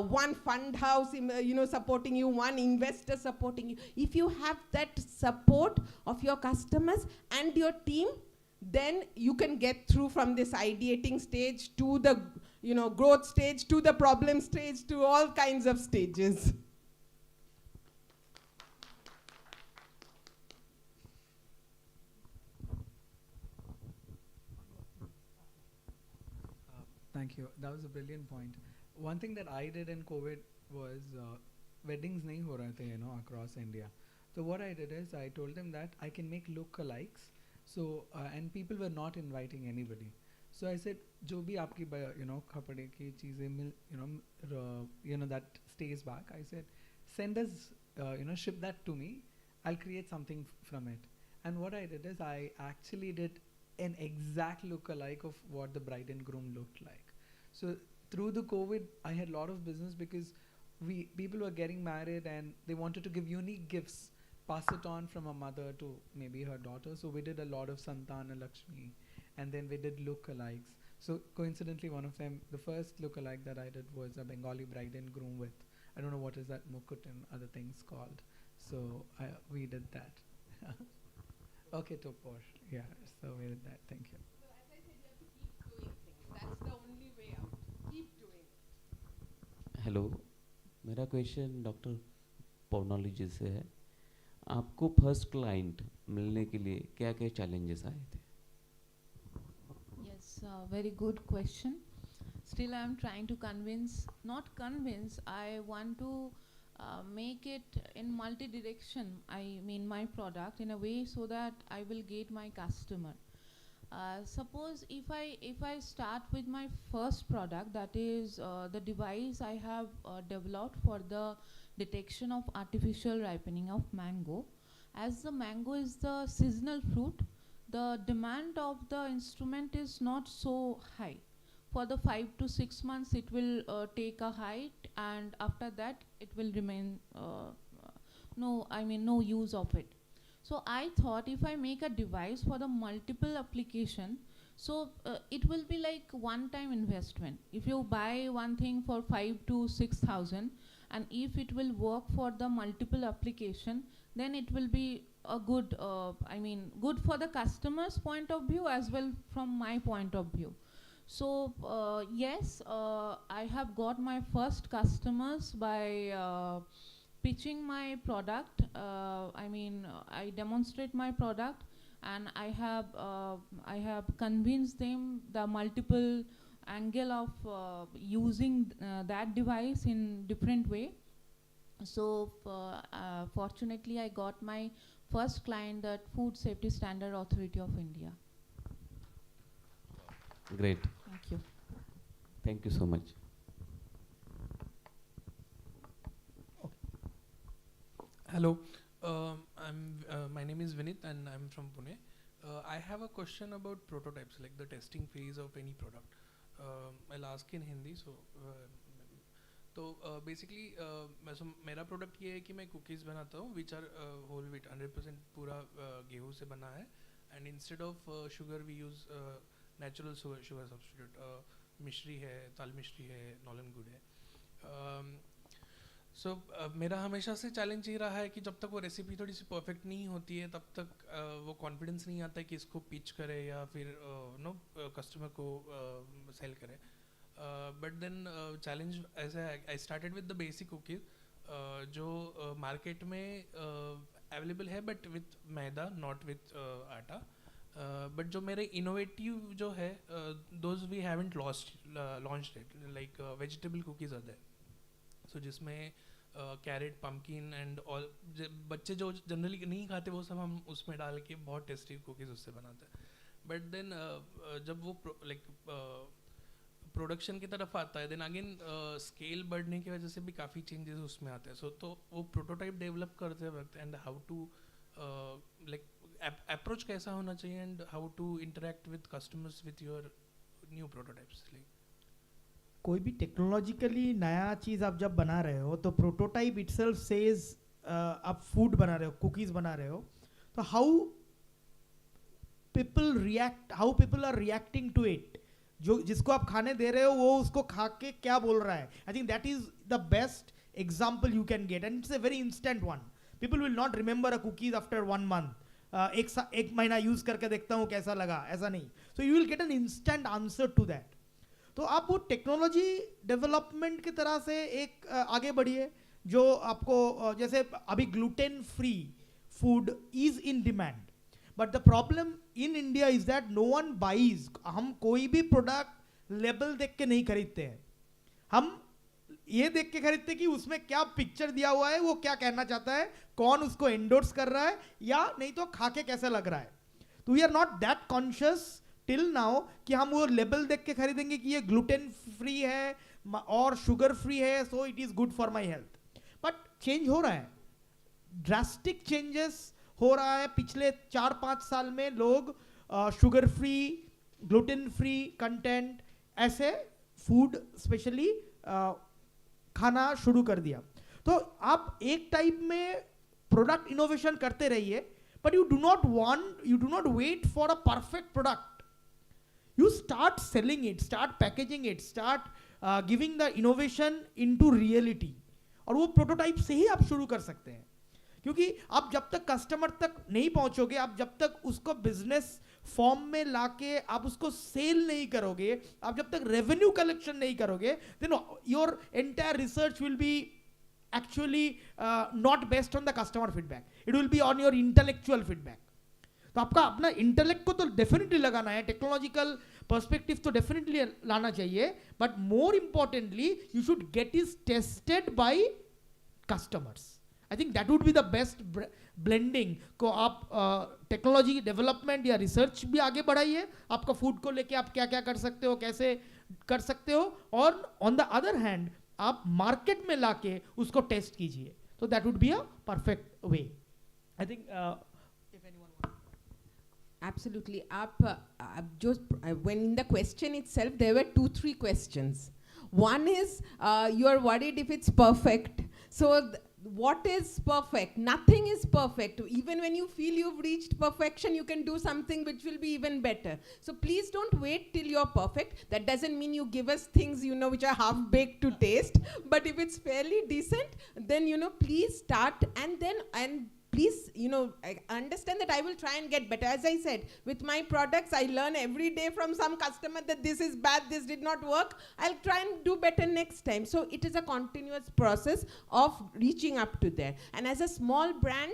one fund house, supporting you, one investor supporting you. If you have that support of your customers and your team, then you can get through from this ideating stage to the, growth stage, to the problem stage, to all kinds of stages. Thank you. That was a brilliant point. One thing that I did in COVID was weddings nahi ho rahe the, across India. So what I did is I told them that I can make lookalikes. So and people were not inviting anybody. So I said, जो भी आपकी खपड़े की चीजें मिल, that stays back. I said, send us, ship that to me. I'll create something from it. And what I did is I actually did an exact lookalike of what the bride and groom looked like. So through the COVID, I had a lot of business because people were getting married and they wanted to give unique gifts, pass it on from a mother to maybe her daughter. So we did a lot of Santana Lakshmi, and then we did lookalikes. So coincidentally, one of them, the first lookalike that I did was a Bengali bride and groom with, I don't know what is that mukut and other things called. So we did that. Okay, to Posh. Yeah, so we did that. Thank you. So as I said, you have to keep doing things. That's the only way out. Keep doing it. Hello, मेरा question doctor पौर्णाली जी से है. आपको first client मिलने के लिए क्या क्या challenges आए थे? Yes, very good question. Still, I am trying to not convince, I want to make it in multi-direction, I mean my product, in a way so that I will get my customer. Suppose if I start with my first product, that is the device I have developed for the detection of artificial ripening of mango. As the mango is the seasonal fruit, the demand of the instrument is not so high. For the 5 to 6 months, it will take a height, and after that, it will remain no use of it. So I thought if I make a device for the multiple application, so it will be like one-time investment. If you buy one thing for 5 to 6,000, and if it will work for the multiple application, then it will be a good, good for the customer's point of view as well from my point of view. So yes, I have got my first customers by pitching my product. I demonstrate my product and I have convinced them the multiple angle of using that device in different way. So fortunately, I got my first client at Food Safety Standard Authority of India. Great. Thank you. Thank you so much. Hello, my name is Vinit and I'm from Pune. I have a question about prototypes, like the testing phase of any product. I'll ask in Hindi. So basically, मेरा product ये है कि मैं cookies बनाता हूँ, which are whole wheat, 100% पूरा गेहूँ से बना है, and instead of sugar we use natural sugar substitute. मिश्री है, ताल मिश्री है, नॉलन गुड़ है. So मेरा हमेशा से चैलेंज ये रहा है कि जब तक वो रेसिपी थोड़ी सी परफेक्ट नहीं होती है तब तक वो कॉन्फिडेंस नहीं आता है कि इसको पिच करे या फिर कस्टमर को सेल करे. बट देन चैलेंज ऐसा I started with the basic cookies जो मार्केट में अवेलेबल है but with maida not with atta. But जो मेरे इनोवेटिव जो है those we haven't launched it, like vegetable cookies are there. So जिसमें कैरेट, पम्पकिन एंड ऑल बच्चे जो जनरली नहीं खाते वो सब हम उसमें डाल के बहुत टेस्टी कुकीज़ उससे बनाते हैं. बट देन जब वो लाइक प्रोडक्शन की तरफ आता है देन अगेन स्केल बढ़ने की वजह से भी काफ़ी चेंजेस उसमें आते हैं. सो तो वो प्रोटोटाइप डेवलप करते वक्त and how to like approach कैसा होना चाहिए and how to interact with customers with your new prototypes. Like कोई भी टेक्नोलॉजिकली नया चीज़ आप जब बना रहे हो तो प्रोटोटाइप इटसेल्फ सेज आप फूड बना रहे हो, कुकीज़ बना रहे हो, तो how people are reacting to it. जो जिसको आप खाने दे रहे हो वो उसको खा के क्या बोल रहा है. आई think that is the best example you can get and it's a very instant one. People will not remember a cookies after 1 month. एक महीना यूज करके देखता हूँ कैसा लगा, ऐसा नहीं. So you will get an instant answer to that. तो आप वो टेक्नोलॉजी डेवलपमेंट की तरह से एक आगे बढ़िए जो आपको जैसे अभी gluten free food is in demand. But the problem in India is that no one buys. हम कोई भी प्रोडक्ट लेबल देख के नहीं खरीदते हैं. हम ये देख के खरीदते कि उसमें क्या पिक्चर दिया हुआ है, वो क्या कहना चाहता है, कौन उसको एंडोर्स कर रहा है, या नहीं तो खा के कैसा लग रहा है. तो we are not that conscious till now कि हम वो लेबल देख के खरीदेंगे कि ये ग्लूटेन फ्री है और शुगर फ्री है so it is good for my health. But change हो रहा है, ड्रास्टिक चेंजेस हो रहा है. पिछले 4-5 साल में लोग sugar free, gluten free content ऐसे फूड स्पेशली खाना शुरू कर दिया. तो आप एक टाइप में प्रोडक्ट इनोवेशन करते रहिए, but you do not wait for a perfect product. You start selling it, start packaging it, start giving the innovation into reality. और वो प्रोटोटाइप से ही आप शुरू कर सकते हैं. क्योंकि आप जब तक कस्टमर तक नहीं पहुंचोगे, आप जब तक उसको बिजनेस फॉर्म में लाके आप उसको सेल नहीं करोगे, आप जब तक रेवेन्यू कलेक्शन नहीं करोगे, then your entire research will be actually not based on the customer feedback. It will be on your intellectual feedback. तो आपका अपना इंटेलेक्ट को तो डेफिनेटली लगाना है, टेक्नोलॉजिकल पर्सपेक्टिव तो डेफिनेटली लाना चाहिए, but more importantly you should get is tested by customers. I think that would be the best blending. को आप टेक्नोलॉजी डेवलपमेंट या रिसर्च भी आगे बढ़ाइए, आपका फूड को लेके आप क्या क्या कर सकते हो, कैसे कर सकते हो, और ऑन द अदर हैंड आप मार्केट में लाके उसको टेस्ट कीजिए. तो that would be a perfect way. I think Absolutely. When in the question itself, there were 2-3 questions. One is, you are worried if it's perfect. So what is perfect? Nothing is perfect. Even when you feel you've reached perfection, you can do something which will be even better. So please don't wait till you're perfect. That doesn't mean you give us things, which are half-baked to taste. But if it's fairly decent, then, please start and please, I understand that I will try and get better. As I said, with my products, I learn every day from some customer that this is bad, this did not work. I'll try and do better next time. So it is a continuous process of reaching up to there. And as a small brand,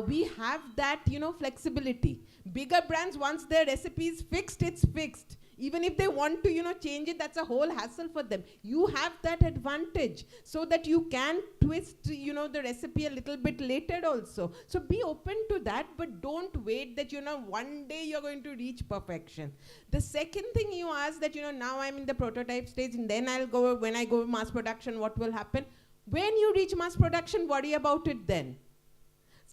we have that, flexibility. Bigger brands, once their recipe is fixed, it's fixed. Even if they want to, change it, that's a whole hassle for them. You have that advantage so that you can twist, the recipe a little bit later also. So be open to that, but don't wait that, one day you're going to reach perfection. The second thing you asked that, now I'm in the prototype stage and then when I go mass production, what will happen? When you reach mass production, worry about it then.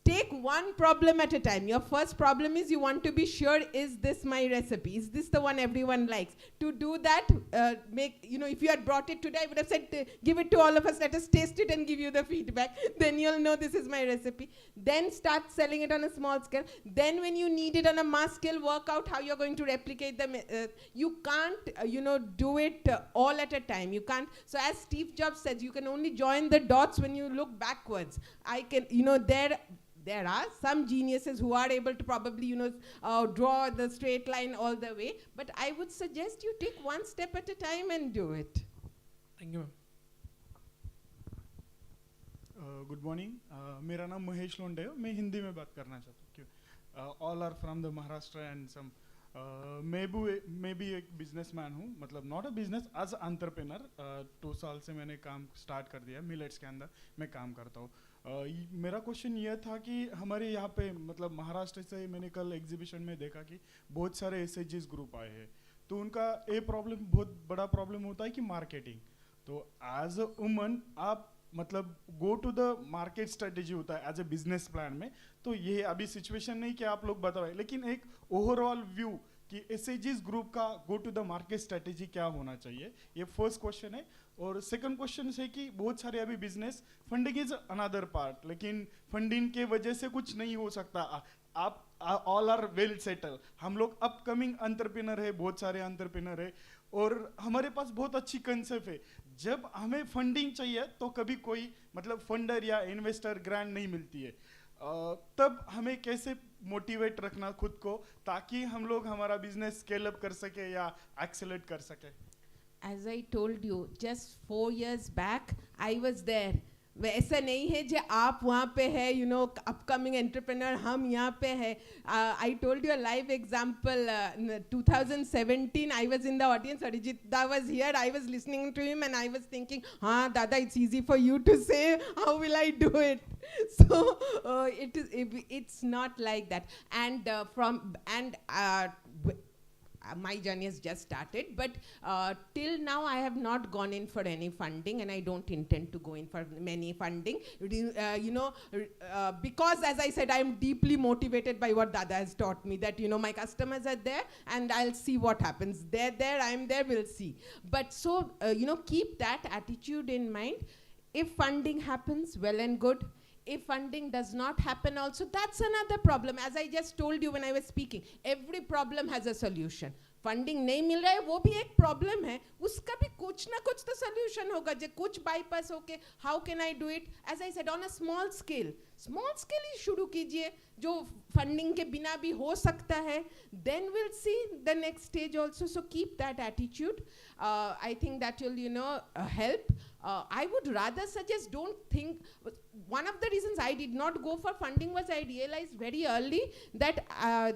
Take one problem at a time. Your first problem is you want to be sure, is this my recipe? Is this the one everyone likes? To do that, if you had brought it today, I would have said, give it to all of us, let us taste it and give you the feedback. Then you'll know this is my recipe. Then start selling it on a small scale. Then when you need it on a mass scale, work out how you're going to replicate them. You can't, do it all at a time. You can't. So as Steve Jobs says, you can only join the dots when you look backwards. There are some geniuses who are able to probably, draw the straight line all the way. But I would suggest you take one step at a time and do it. Thank you, ma'am. Good morning मेरा नाम महेश लोंडे है मैं हिंदी में बात करना चाहता हूँ all are from the Maharashtra and some मैं भी एक बिजनेसमैन हूँ मतलब not a business as entrepreneur 2 साल से मैंने काम स्टार्ट कर दिया मिलेट्स के अंदर मैं काम करता हूँ मेरा क्वेश्चन ये था कि हमारे यहाँ पे मतलब महाराष्ट्र से मैंने कल एग्जीबिशन में देखा कि बहुत सारे एसएचजीज ग्रुप आए हैं तो उनका बहुत बड़ा प्रॉब्लम होता है कि मार्केटिंग तो एज अ वुमन आप मतलब go to the market strategy होता है एज ए बिजनेस प्लान में तो ये अभी सिचुएशन नहीं कि आप लोग बता रहे लेकिन एक ओवरऑल व्यू कि एसएचजीज ग्रुप का go to the market strategy क्या होना चाहिए ये फर्स्ट क्वेश्चन है और सेकंड क्वेश्चन है कि बहुत सारे अभी business funding is another part लेकिन फंडिंग के वजह से कुछ नहीं हो सकता आप ऑल आर वेल सेटल हम लोग अपकमिंग एंटरप्रेन्योर है बहुत सारे एंटरप्रेन्योर है और हमारे पास बहुत अच्छी कंसेप्ट है जब हमें फंडिंग चाहिए तो कभी कोई मतलब फंडर या इन्वेस्टर ग्रांट नहीं मिलती है तब हमें कैसे मोटिवेट रखना खुद को ताकि हम लोग हमारा बिजनेस स्केल अप कर सके या एक्सेलरेट कर सके As I told you, just 4 years back, I was there. वैसा नहीं है जो आप वहाँ पे है अपकमिंग एंटरप्रेन्योर हम यहाँ पे है I told you a live example 2017 I was in the audience Arijit da was here I was listening to him and I was thinking हाँ दादा it's easy for you to say how will I do it so it's not like that and my journey has just started but till now I have not gone in for any funding and I don't intend to go in for many funding because as I said I am deeply motivated by what Dada has taught me that my customers are there and I'll see what happens they're there I'm there we'll see but so keep that attitude in mind if funding happens well and good if funding does not happen also, that's another problem. As I just told you when I was speaking, every problem has a solution. Funding नहीं मिल रहा है वो भी एक problem है उसका भी कुछ ना कुछ तो सोल्यूशन होगा जो कुछ बाईपास होके how can I do it as I said on a small scale ही शुरू कीजिए जो फंडिंग के बिना भी हो सकता है then will see the next stage also so keep that attitude I think that will help. I would rather suggest don't think one of the reasons I did not go for funding was I realized very early that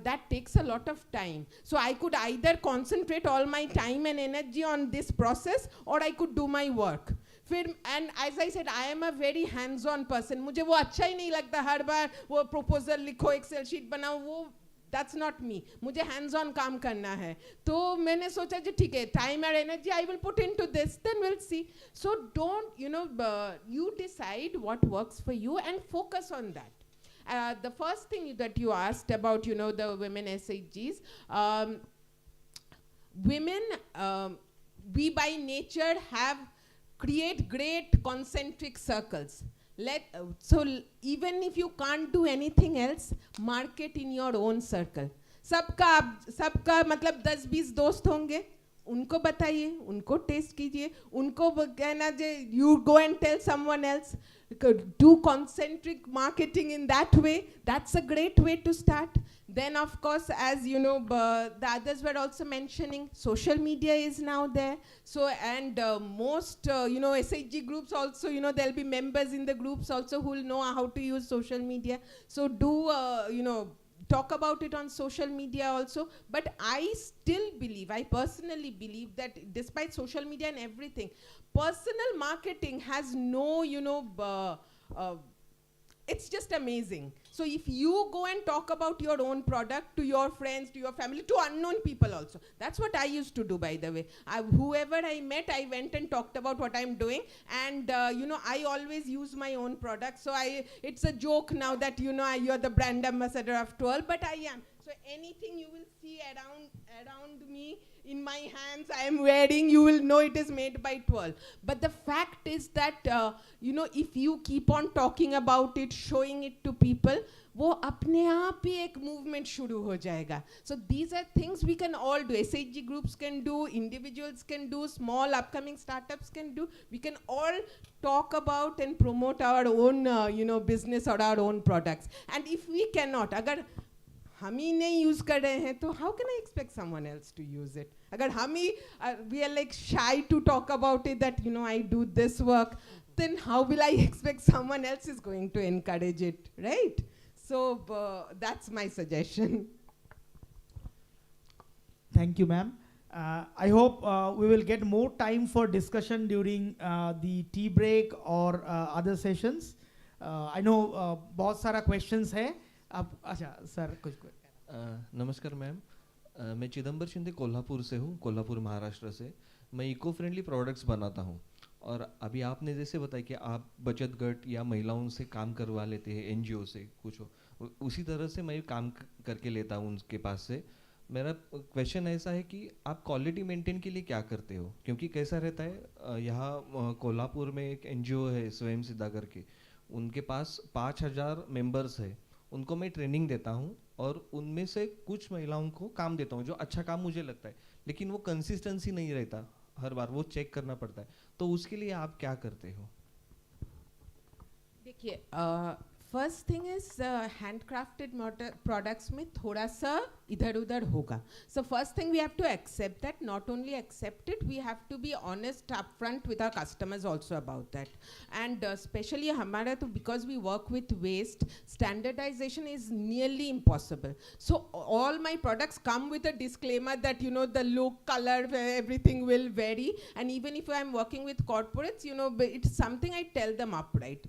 that takes a lot of time. So I could either concentrate all my time and energy on this process or I could do my work. And as I said, I am a very hands-on person. मुझे वो अच्छा ही नहीं लगता हर बार वो proposal लिखो Excel sheet बनाओ वो that's not me. मुझे hands on काम करना है तो मैंने सोचा जी ठीक है time and energy I will put into this then we'll see. So don't you decide what works for you and focus on that. The first thing that you asked about the women SHGs, women we by nature create great concentric circles. So even if you can't do anything else, market in your own circle. सबका मतलब 10-20 दोस्त होंगे उनको बताइए, उनको test कीजिए, उनको कहना जे you go and tell someone else. Do concentric marketing in that way. That's a great way to start. Then of course, as you know, the others were also mentioning, social media is now there. So, and most SHG groups also, there'll be members in the groups also who will know how to use social media. So do talk about it on social media also. But I still believe, I personally believe that despite social media and everything, personal marketing has no, it's just amazing. So if you go and talk about your own product to your friends, to your family, to unknown people also. That's what I used to do, by the way. Whoever I met, I went and talked about what I'm doing. And, I always use my own product. So it's a joke now that, you're the brand ambassador of 12, but I am. So anything you will see around me, in my hands, I am wearing, you will know it is made by 12. But the fact is that, if you keep on talking about it, showing it to people, वो अपने आप ही एक movement शुरू हो जाएगा. So these are things we can all do. SHG groups can do, individuals can do, small upcoming startups can do. We can all talk about and promote our own, business or our own products. And if we cannot, अगर हम ही नहीं use कर रहे हैं, तो how can I expect someone else to use it? अगर हम ही we are like shy to talk about it, that I do this work, then how will I expect someone else is going to encourage it, right? So that's my suggestion. Thank you, ma'am. I hope we will get more time for discussion during the tea break or other sessions. I know बहुत सारा questions है. आप अच्छा sir कुछ नमस्कार ma'am, मैं चिदम्बर शिंदे कोल्हापुर से हूँ, कोल्हापुर महाराष्ट्र से. मैं इको फ्रेंडली प्रोडक्ट्स बनाता हूँ. और अभी आपने जैसे बताया कि आप बचत गट या महिलाओं से काम करवा लेते हैं, एनजीओ से कुछ हो, उसी तरह से मैं काम करके लेता हूँ उनके पास से. मेरा क्वेश्चन ऐसा है कि आप क्वालिटी मेंटेन के लिए क्या करते हो? क्योंकि कैसा रहता है, यहाँ कोल्हापुर में एक एनजीओ है स्वयं सिद्धा करके, उनके पास 5000 मेंबर्स है. उनको मैं ट्रेनिंग देता हूँ और उनमें से कुछ महिलाओं को काम देता हूँ जो अच्छा काम मुझे लगता है, लेकिन वो कंसिस्टेंसी नहीं रहता, हर बार वो चेक करना पड़ता है. तो उसके लिए आप क्या करते हो? देखिए, first thing is handcrafted products में थोड़ा सा इधर उधर होगा. So first thing we have to accept that, not only accept it, we have to be honest up front with our customers also about that. And specially हमारा तो because we work with waste, standardisation is nearly impossible. So all my products come with a disclaimer that the look, colour, everything will vary. And even if I'm working with corporates, it's something I tell them upright.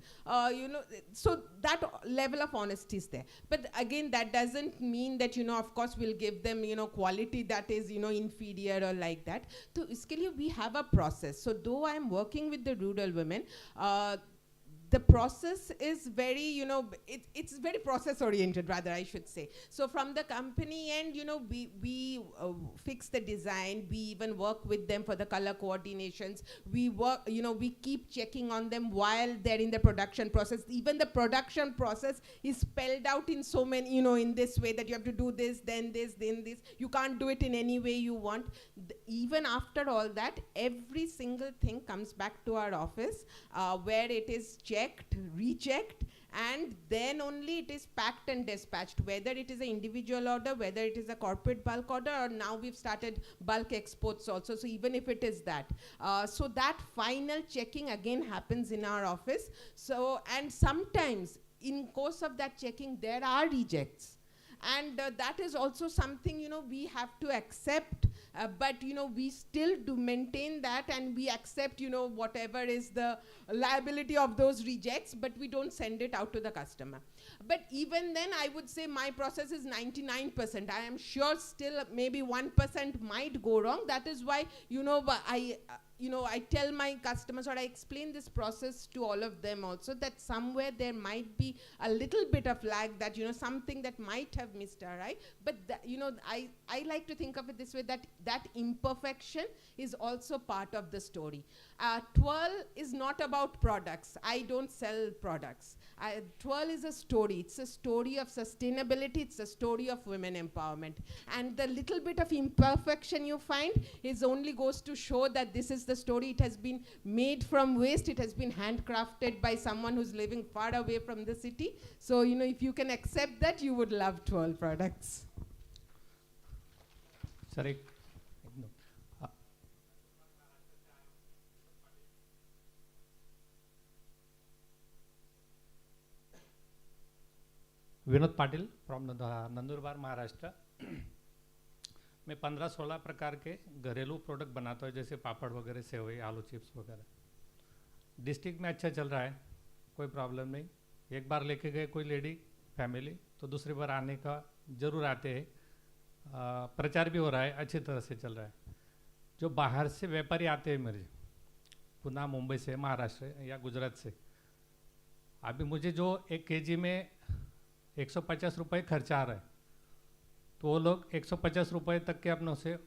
So that level of honesty is there. But again, that doesn't mean that, of course, we'll give them, quality that is, inferior or like that. So iske liye we have a process. So though I'm working with the rural women, the process is very, it's very process oriented, rather, I should say. So from the company end, we fix the design, we even work with them for the color coordinations, we work, we keep checking on them while they're in the production process. Even the production process is spelled out in so many, in this way that you have to do this, then this, then this. You can't do it in any way you want. Even after all that, every single thing comes back to our office where it is checked, rechecked, and then only it is packed and dispatched, whether it is an individual order, whether it is a corporate bulk order, or now we've started bulk exports also. So even if it is that, so that final checking again happens in our office. So, and sometimes in course of that checking there are rejects, and that is also something we have to accept. But we still do maintain that, and we accept whatever is the liability of those rejects, but we don't send it out to the customer. But even then, I would say my process is 99%. I am sure still maybe 1% might go wrong. That is why I tell my customers, or I explain this process to all of them also, that somewhere there might be a little bit of lag, that something that might have missed our eye. But I like to think of it this way, that imperfection is also part of the story. Twirl is not about products. I don't sell products. Twirl is a story. story. It's a story of sustainability. It's a story of women empowerment. And the little bit of imperfection you find is only goes to show that this is the story. It has been made from waste. It has been handcrafted by someone who's living far away from the city. So, you know, if you can accept that, you would love Twirl products. Sorry. Vinod Patil from Nandurbar Maharashtra. मैं 15-16 प्रकार के घरेलू product बनाता हूँ, जैसे पापड़ वगैरह, सेवई, आलू chips वगैरह। डिस्ट्रिक्ट में अच्छा चल रहा है, कोई प्रॉब्लम नहीं। एक बार लेके गए कोई लेडी फैमिली तो दूसरी बार आने का ज़रूर आते हैं। प्रचार भी हो रहा है, अच्छी तरह से चल रहा है। जो बाहर से व्यापारी आते हैं मेरे, पुणे, मुंबई से, महाराष्ट्र या गुजरात से, अभी मुझे जो 1 kg में 150 रुपये खर्चा आ रहा है, तो वो लोग 150 रुपये तक के अपनों से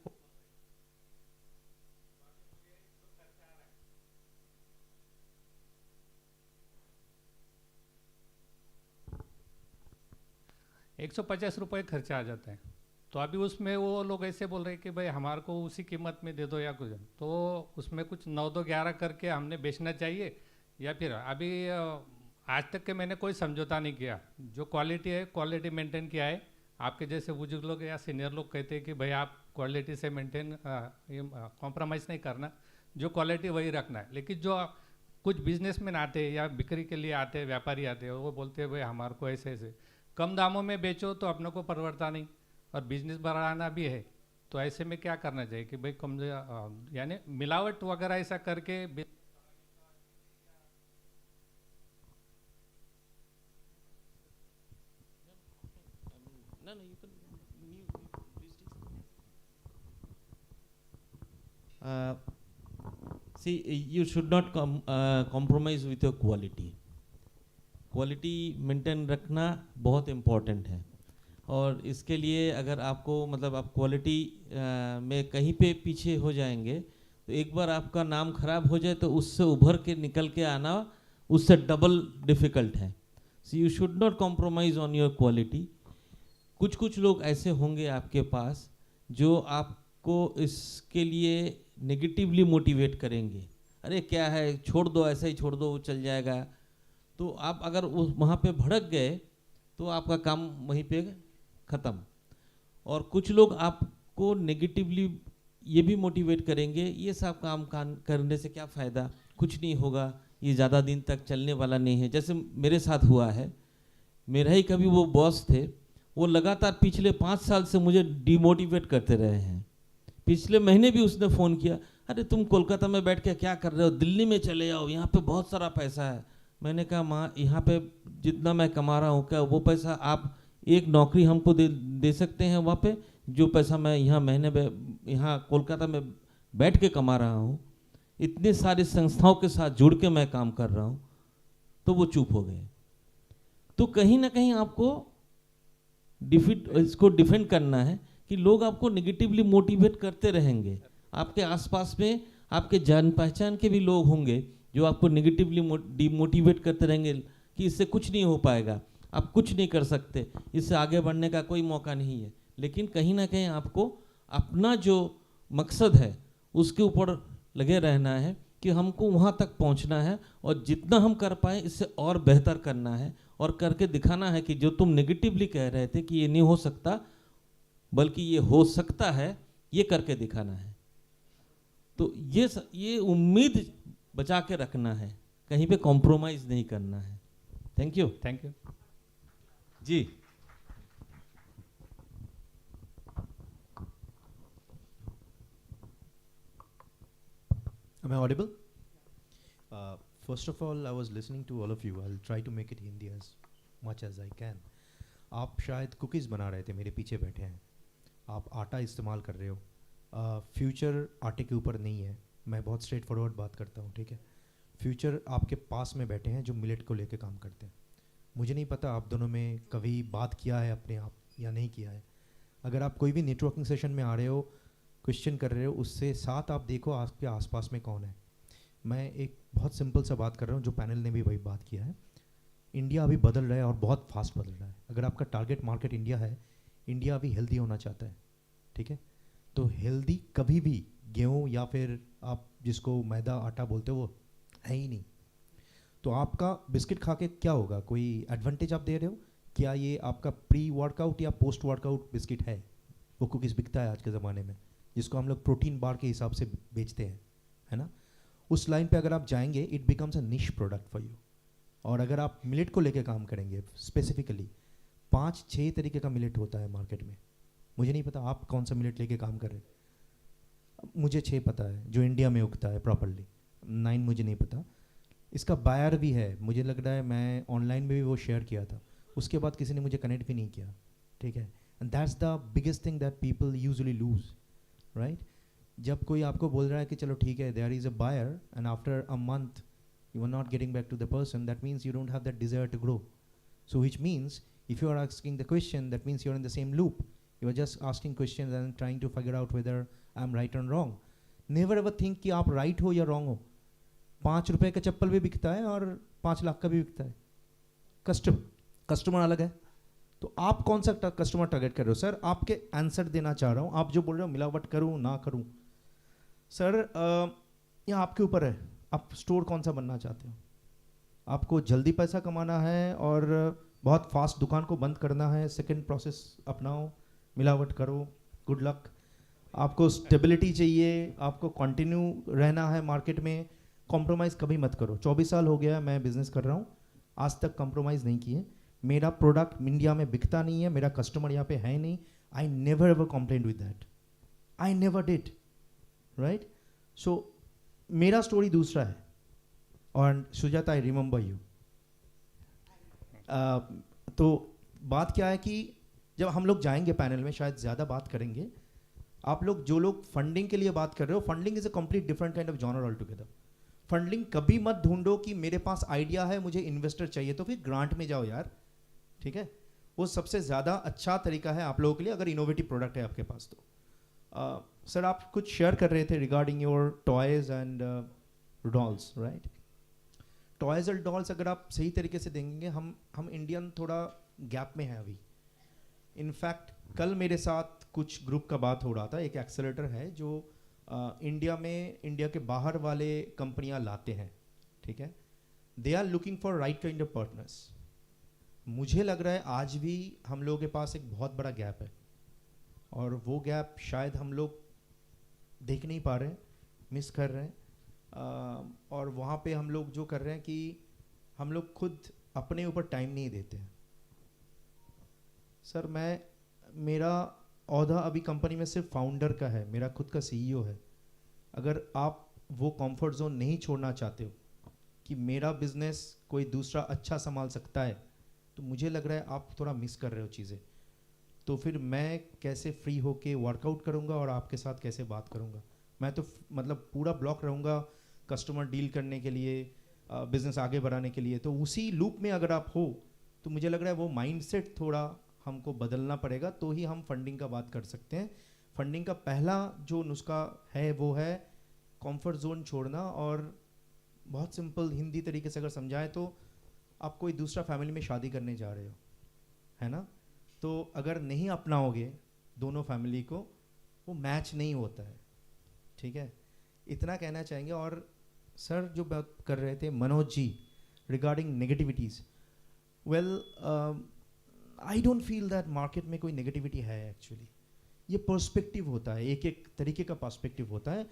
150 रुपये खर्चा आ जाता है। तो अभी उसमें वो लोग ऐसे बोल रहे हैं कि भाई हमारे को उसी कीमत में दे दो या कुछ, तो उसमें कुछ 9-2-11 करके हमने बेचना चाहिए, या फिर अभी आज तक के मैंने कोई समझौता नहीं किया। जो क्वालिटी है क्वालिटी मेंटेन किया है। आपके जैसे बुजुर्ग लोग या सीनियर लोग कहते हैं कि भाई आप क्वालिटी से मेंटेन कॉम्प्रोमाइज़ नहीं करना, जो क्वालिटी वही रखना है। लेकिन जो कुछ बिजनेसमैन आते हैं या बिक्री के लिए आते हैं, व्यापारी आते हैं, वो बोलते हैं भाई हमारे को ऐसे ऐसे कम दामों में बेचो तो अपनों को परवड़ता नहीं और बिजनेस बढ़ाना भी है। तो ऐसे में क्या करना चाहिए कि भाई कम यानी मिलावट वगैरह ऐसा करके See, you should not compromise with your quality. Quality maintain रखना बहुत इम्पॉर्टेंट है। और इसके लिए अगर आपको मतलब आप क्वालिटी में कहीं पे पीछे हो जाएंगे तो एक बार आपका नाम खराब हो जाए तो उससे उभर के निकल के आना उससे डबल डिफ़िकल्ट है। So you should not compromise on your quality. कुछ कुछ लोग ऐसे होंगे आपके पास जो आपको इसके लिए नेगेटिवली मोटिवेट करेंगे, अरे क्या है छोड़ दो, ऐसा ही छोड़ दो, वो चल जाएगा। तो आप अगर उस वहाँ पे भड़क गए तो आपका काम वहीं पे ख़त्म। और कुछ लोग आपको नेगेटिवली ये भी मोटिवेट करेंगे, ये सब काम करने से क्या फ़ायदा, कुछ नहीं होगा, ये ज़्यादा दिन तक चलने वाला नहीं है। जैसे मेरे साथ हुआ है, मेरा ही कभी वो बॉस थे, वो लगातार पिछले 5 साल से मुझे डिमोटिवेट करते रहे हैं। पिछले महीने भी उसने फ़ोन किया, अरे तुम कोलकाता में बैठ के क्या कर रहे हो, दिल्ली में चले जाओ, यहाँ पे बहुत सारा पैसा है। मैंने कहा माँ, यहाँ पे जितना मैं कमा रहा हूँ क्या वो पैसा आप एक नौकरी हमको दे सकते हैं वहाँ पे, जो पैसा मैं यहाँ महीने में यहाँ कोलकाता में बैठ के कमा रहा हूँ, इतने सारी संस्थाओं के साथ जुड़ के मैं काम कर रहा हूँ। तो वो चुप हो गए। तो कहीं ना कहीं आपको इसको डिफेंड करना है कि लोग आपको नेगेटिवली मोटिवेट करते रहेंगे। आपके आसपास में आपके जान पहचान के भी लोग होंगे जो आपको नेगेटिवली डिमोटिवेट करते रहेंगे कि इससे कुछ नहीं हो पाएगा, आप कुछ नहीं कर सकते, इससे आगे बढ़ने का कोई मौका नहीं है। लेकिन कहीं ना कहीं आपको अपना जो मकसद है उसके ऊपर लगे रहना है कि हमको वहाँ तक पहुँचना है और जितना हम कर पाए इससे और बेहतर करना है और करके दिखाना है कि जो तुम नेगेटिवली कह रहे थे कि ये नहीं हो सकता, बल्कि ये हो सकता है, ये करके दिखाना है। तो ये उम्मीद बचा के रखना है, कहीं पे कॉम्प्रोमाइज़ नहीं करना है। Thank you. Thank you ji. Am I audible? First of all, I was listening to all of you. I'll try to make it Hindi as much as I can. आप शायद कुकीज़ बना रहे थे, मेरे पीछे बैठे हैं। आप आटा इस्तेमाल कर रहे हो। फ्यूचर आटे के ऊपर नहीं है। मैं बहुत स्ट्रेट फॉरवर्ड बात करता हूँ, ठीक है। फ्यूचर आपके पास में बैठे हैं जो मिलेट को लेके काम करते हैं। मुझे नहीं पता आप दोनों में कभी बात किया है अपने आप या नहीं किया है। अगर आप कोई भी नेटवर्किंग सेशन में आ रहे हो, क्वेश्चन कर रहे हो, उससे साथ आप देखो आपके आसपास में कौन है। मैं एक बहुत सिंपल सा बात कर रहा हूँ जो पैनल ने भी वही बात किया है। इंडिया अभी बदल रहा है और बहुत फास्ट बदल रहा है. अगर आपका टारगेट मार्केट इंडिया है, इंडिया अभी हेल्दी होना चाहता है, ठीक है. तो हेल्दी कभी भी गेहूँ या फिर आप जिसको मैदा आटा बोलते हो वो है ही नहीं. तो आपका बिस्किट खा के क्या होगा, कोई एडवांटेज आप दे रहे हो? क्या ये आपका प्री वर्कआउट या पोस्ट वर्कआउट बिस्किट है? वो कुकीज़ बिकता है आज के ज़माने में, जिसको हम लोग प्रोटीन बार के हिसाब से बेचते हैं, है ना. उस लाइन पे अगर आप जाएंगे, इट बिकम्स अ निश प्रोडक्ट फॉर यू. और अगर आप मिलेट को लेके काम करेंगे स्पेसिफिकली, 5-6 तरीके का मिलेट होता है मार्केट में. मुझे नहीं पता आप कौन सा मिलेट लेके काम कर रहे हैं. मुझे 6 पता है जो इंडिया में उगता है प्रॉपरली, 9 मुझे नहीं पता. इसका बायर भी है, मुझे लग रहा है मैं ऑनलाइन में भी वो शेयर किया था, उसके बाद किसी ने मुझे कनेक्ट भी नहीं किया, ठीक है. And that's the biggest thing that people usually lose, right. जब कोई आपको बोल रहा है कि चलो ठीक है, there is a buyer, and after a month you are not getting back to the person, that means you don't have that desire to grow. So which means if you are asking the question, that means you're in the same loop. You are just asking questions and trying to figure out whether I'm right or wrong. Never ever think कि आप right हो या wrong हो. 5 रुपए का चप्पल भी बिकता है और 5 लाख का भी बिकता है. कस्टमर अलग है. तो आप कौन सा कस्टमर टारगेट कर रहे हो? सर आपके आंसर देना चाह रहा हूँ. आप जो बोल रहे हो मिलावट करूँ ना करूँ, सर यह आपके ऊपर है. आप स्टोर कौन सा बनना चाहते हो? आपको जल्दी पैसा कमाना है और बहुत फास्ट दुकान को बंद करना है, सेकंड प्रोसेस अपनाओ, मिलावट करो, गुड लक. आपको स्टेबिलिटी चाहिए, आपको कंटिन्यू रहना है मार्केट में, कॉम्प्रोमाइज़ कभी मत करो. 24 साल हो गया मैं बिजनेस कर रहा हूँ, आज तक कॉम्प्रोमाइज़ नहीं किए. मेरा प्रोडक्ट इंडिया में बिकता नहीं है, मेरा कस्टमर यहाँ पे है नहीं. I never ever complain with that, I never did, right. So मेरा स्टोरी दूसरा है. और सुजाता, आई रिमेंबर यू. तो बात क्या है कि जब हम लोग जाएंगे पैनल में, शायद ज़्यादा बात करेंगे. आप लोग जो लोग फंडिंग के लिए बात कर रहे हो, funding is a complete different kind of genre all together. Funding कभी मत ढूंढो कि मेरे पास आइडिया है, मुझे इन्वेस्टर चाहिए, तो फिर ग्रांट में जाओ यार, ठीक है. वो सबसे ज़्यादा अच्छा तरीका है आप लोगों के लिए, अगर इनोवेटिव प्रोडक्ट है आपके पास तो. सर आप कुछ शेयर कर रहे थे regarding your toys and dolls, right. Toys और डॉल्स अगर आप सही तरीके से देंगे, हम इंडियन थोड़ा गैप में है अभी. इनफैक्ट कल मेरे साथ कुछ ग्रुप का बात हो रहा था. एक एक्सेलेरेटर है जो इंडिया के बाहर वाले कंपनियां लाते हैं, ठीक है. They are looking for right kind of partners. मुझे लग रहा है आज भी हम लोगों के पास एक बहुत बड़ा गैप है, और वो गैप शायद हम लोग देख नहीं पा रहे हैं, मिस कर रहे हैं. और वहाँ पे हम लोग जो कर रहे हैं कि हम लोग खुद अपने ऊपर टाइम नहीं देते हैं. सर मेरा औहदा अभी कंपनी में सिर्फ फाउंडर का है, मेरा खुद का सीईओ है. अगर आप वो कंफर्ट जोन नहीं छोड़ना चाहते हो कि मेरा बिजनेस कोई दूसरा अच्छा संभाल सकता है, तो मुझे लग रहा है आप थोड़ा मिस कर रहे हो चीज़ें. तो फिर मैं कैसे फ्री होके वर्कआउट करूँगा और आपके साथ कैसे बात करूँगा? मैं तो मतलब पूरा ब्लॉक रहूँगा कस्टमर डील करने के लिए, बिजनेस आगे बढ़ाने के लिए. तो उसी लूप में अगर आप हो, तो मुझे लग रहा है वो माइंडसेट थोड़ा हमको बदलना पड़ेगा, तो ही हम फंडिंग का बात कर सकते हैं. फंडिंग का पहला जो नुस्खा है वो है कंफर्ट जोन छोड़ना. और बहुत सिंपल हिंदी तरीके से अगर समझाएं तो आप कोई दूसरा फैमिली में शादी करने जा रहे हो, है ना. तो अगर नहीं अपनाओगे दोनों फैमिली को, वो मैच नहीं होता है, ठीक है. इतना कहना चाहेंगे. और सर जो बात कर रहे थे Manoj ji regarding negativities, well I don't feel that market में कोई नेगेटिविटी है. एक्चुअली ये पर्सपेक्टिव होता है, एक एक तरीके का पर्सपेक्टिव होता है.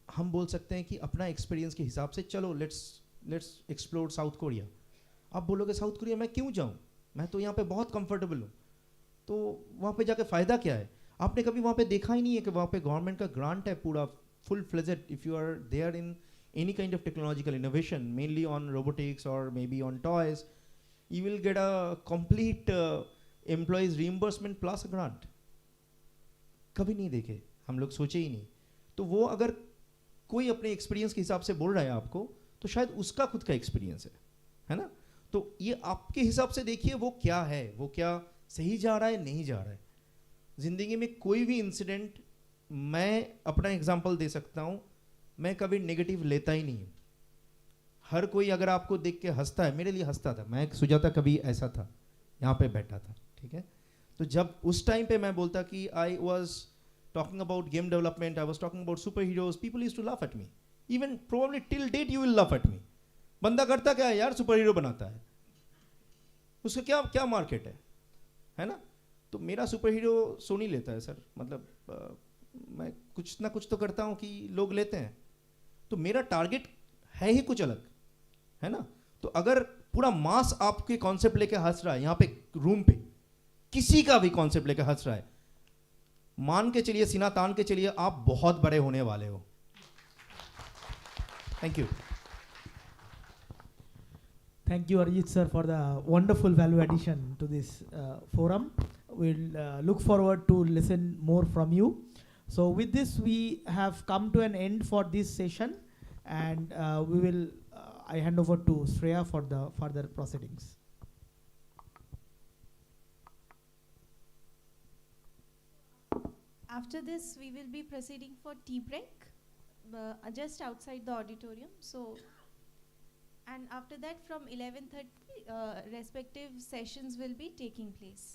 हम बोल सकते हैं कि अपना एक्सपीरियंस के हिसाब से चलो लेट्स एक्सप्लोर साउथ कोरिया. आप बोलोगे साउथ कोरिया मैं क्यों जाऊँ, मैं तो यहाँ पे बहुत कंफर्टेबल हूँ. तो वहाँ पे जाके फ़ायदा क्या है? आपने कभी वहाँ पे देखा ही नहीं है कि वहाँ पे गवर्नमेंट का ग्रांट है पूरा full fledged. If you are there in any kind of technological innovation, mainly on robotics और maybe on toys, you will get a complete employees reimbursement plus a grant. कभी नहीं देखे हम लोग, सोचे ही नहीं. तो वो अगर कोई अपने एक्सपीरियंस के हिसाब से बोल रहा है आपको, तो शायद उसका खुद का एक्सपीरियंस है ना. तो ये आपके हिसाब से देखिए वो क्या है, वो क्या सही जा रहा है नहीं जा रहा है. जिंदगी में कोई भी इंसिडेंट, मैं अपना एग्जांपल दे सकता हूँ, मैं कभी नेगेटिव लेता ही नहीं हूँ. हर कोई अगर आपको देख के हंसता है, मेरे लिए हंसता था, मैं सुजाता कभी ऐसा था, यहाँ पे बैठा था, ठीक है। तो जब उस टाइम पे मैं बोलता कि I was talking about game development, I was talking about superheroes, people use to laugh at me, even probably till date you will laugh at me. बंदा करता क्या है यार, सुपर हीरो बनाता है, उसका क्या क्या मार्केट है ना। तो मेरा सुपर हीरो सोनी लेता है सर, मतलब मैं कुछ ना कुछ तो करता हूँ कि लोग लेते हैं, तो मेरा टारगेट है ही कुछ अलग, है ना। तो अगर पूरा मास आपके कॉन्सेप्ट लेके हंस रहा है, यहाँ पे रूम पे किसी का भी कॉन्सेप्ट लेके हंस रहा है, मान के चलिए, सीना तान के चलिए, आप बहुत बड़े होने वाले हो। Thank you. Thank you, Arjit sir, for the wonderful value addition to this forum. We'll look forward to listen more from you. So with this, we have come to an end for this session, and I hand over to Shreya for the further proceedings. After this, we will be proceeding for tea break, just outside the auditorium. So, and after that, from 11:30, respective sessions will be taking place.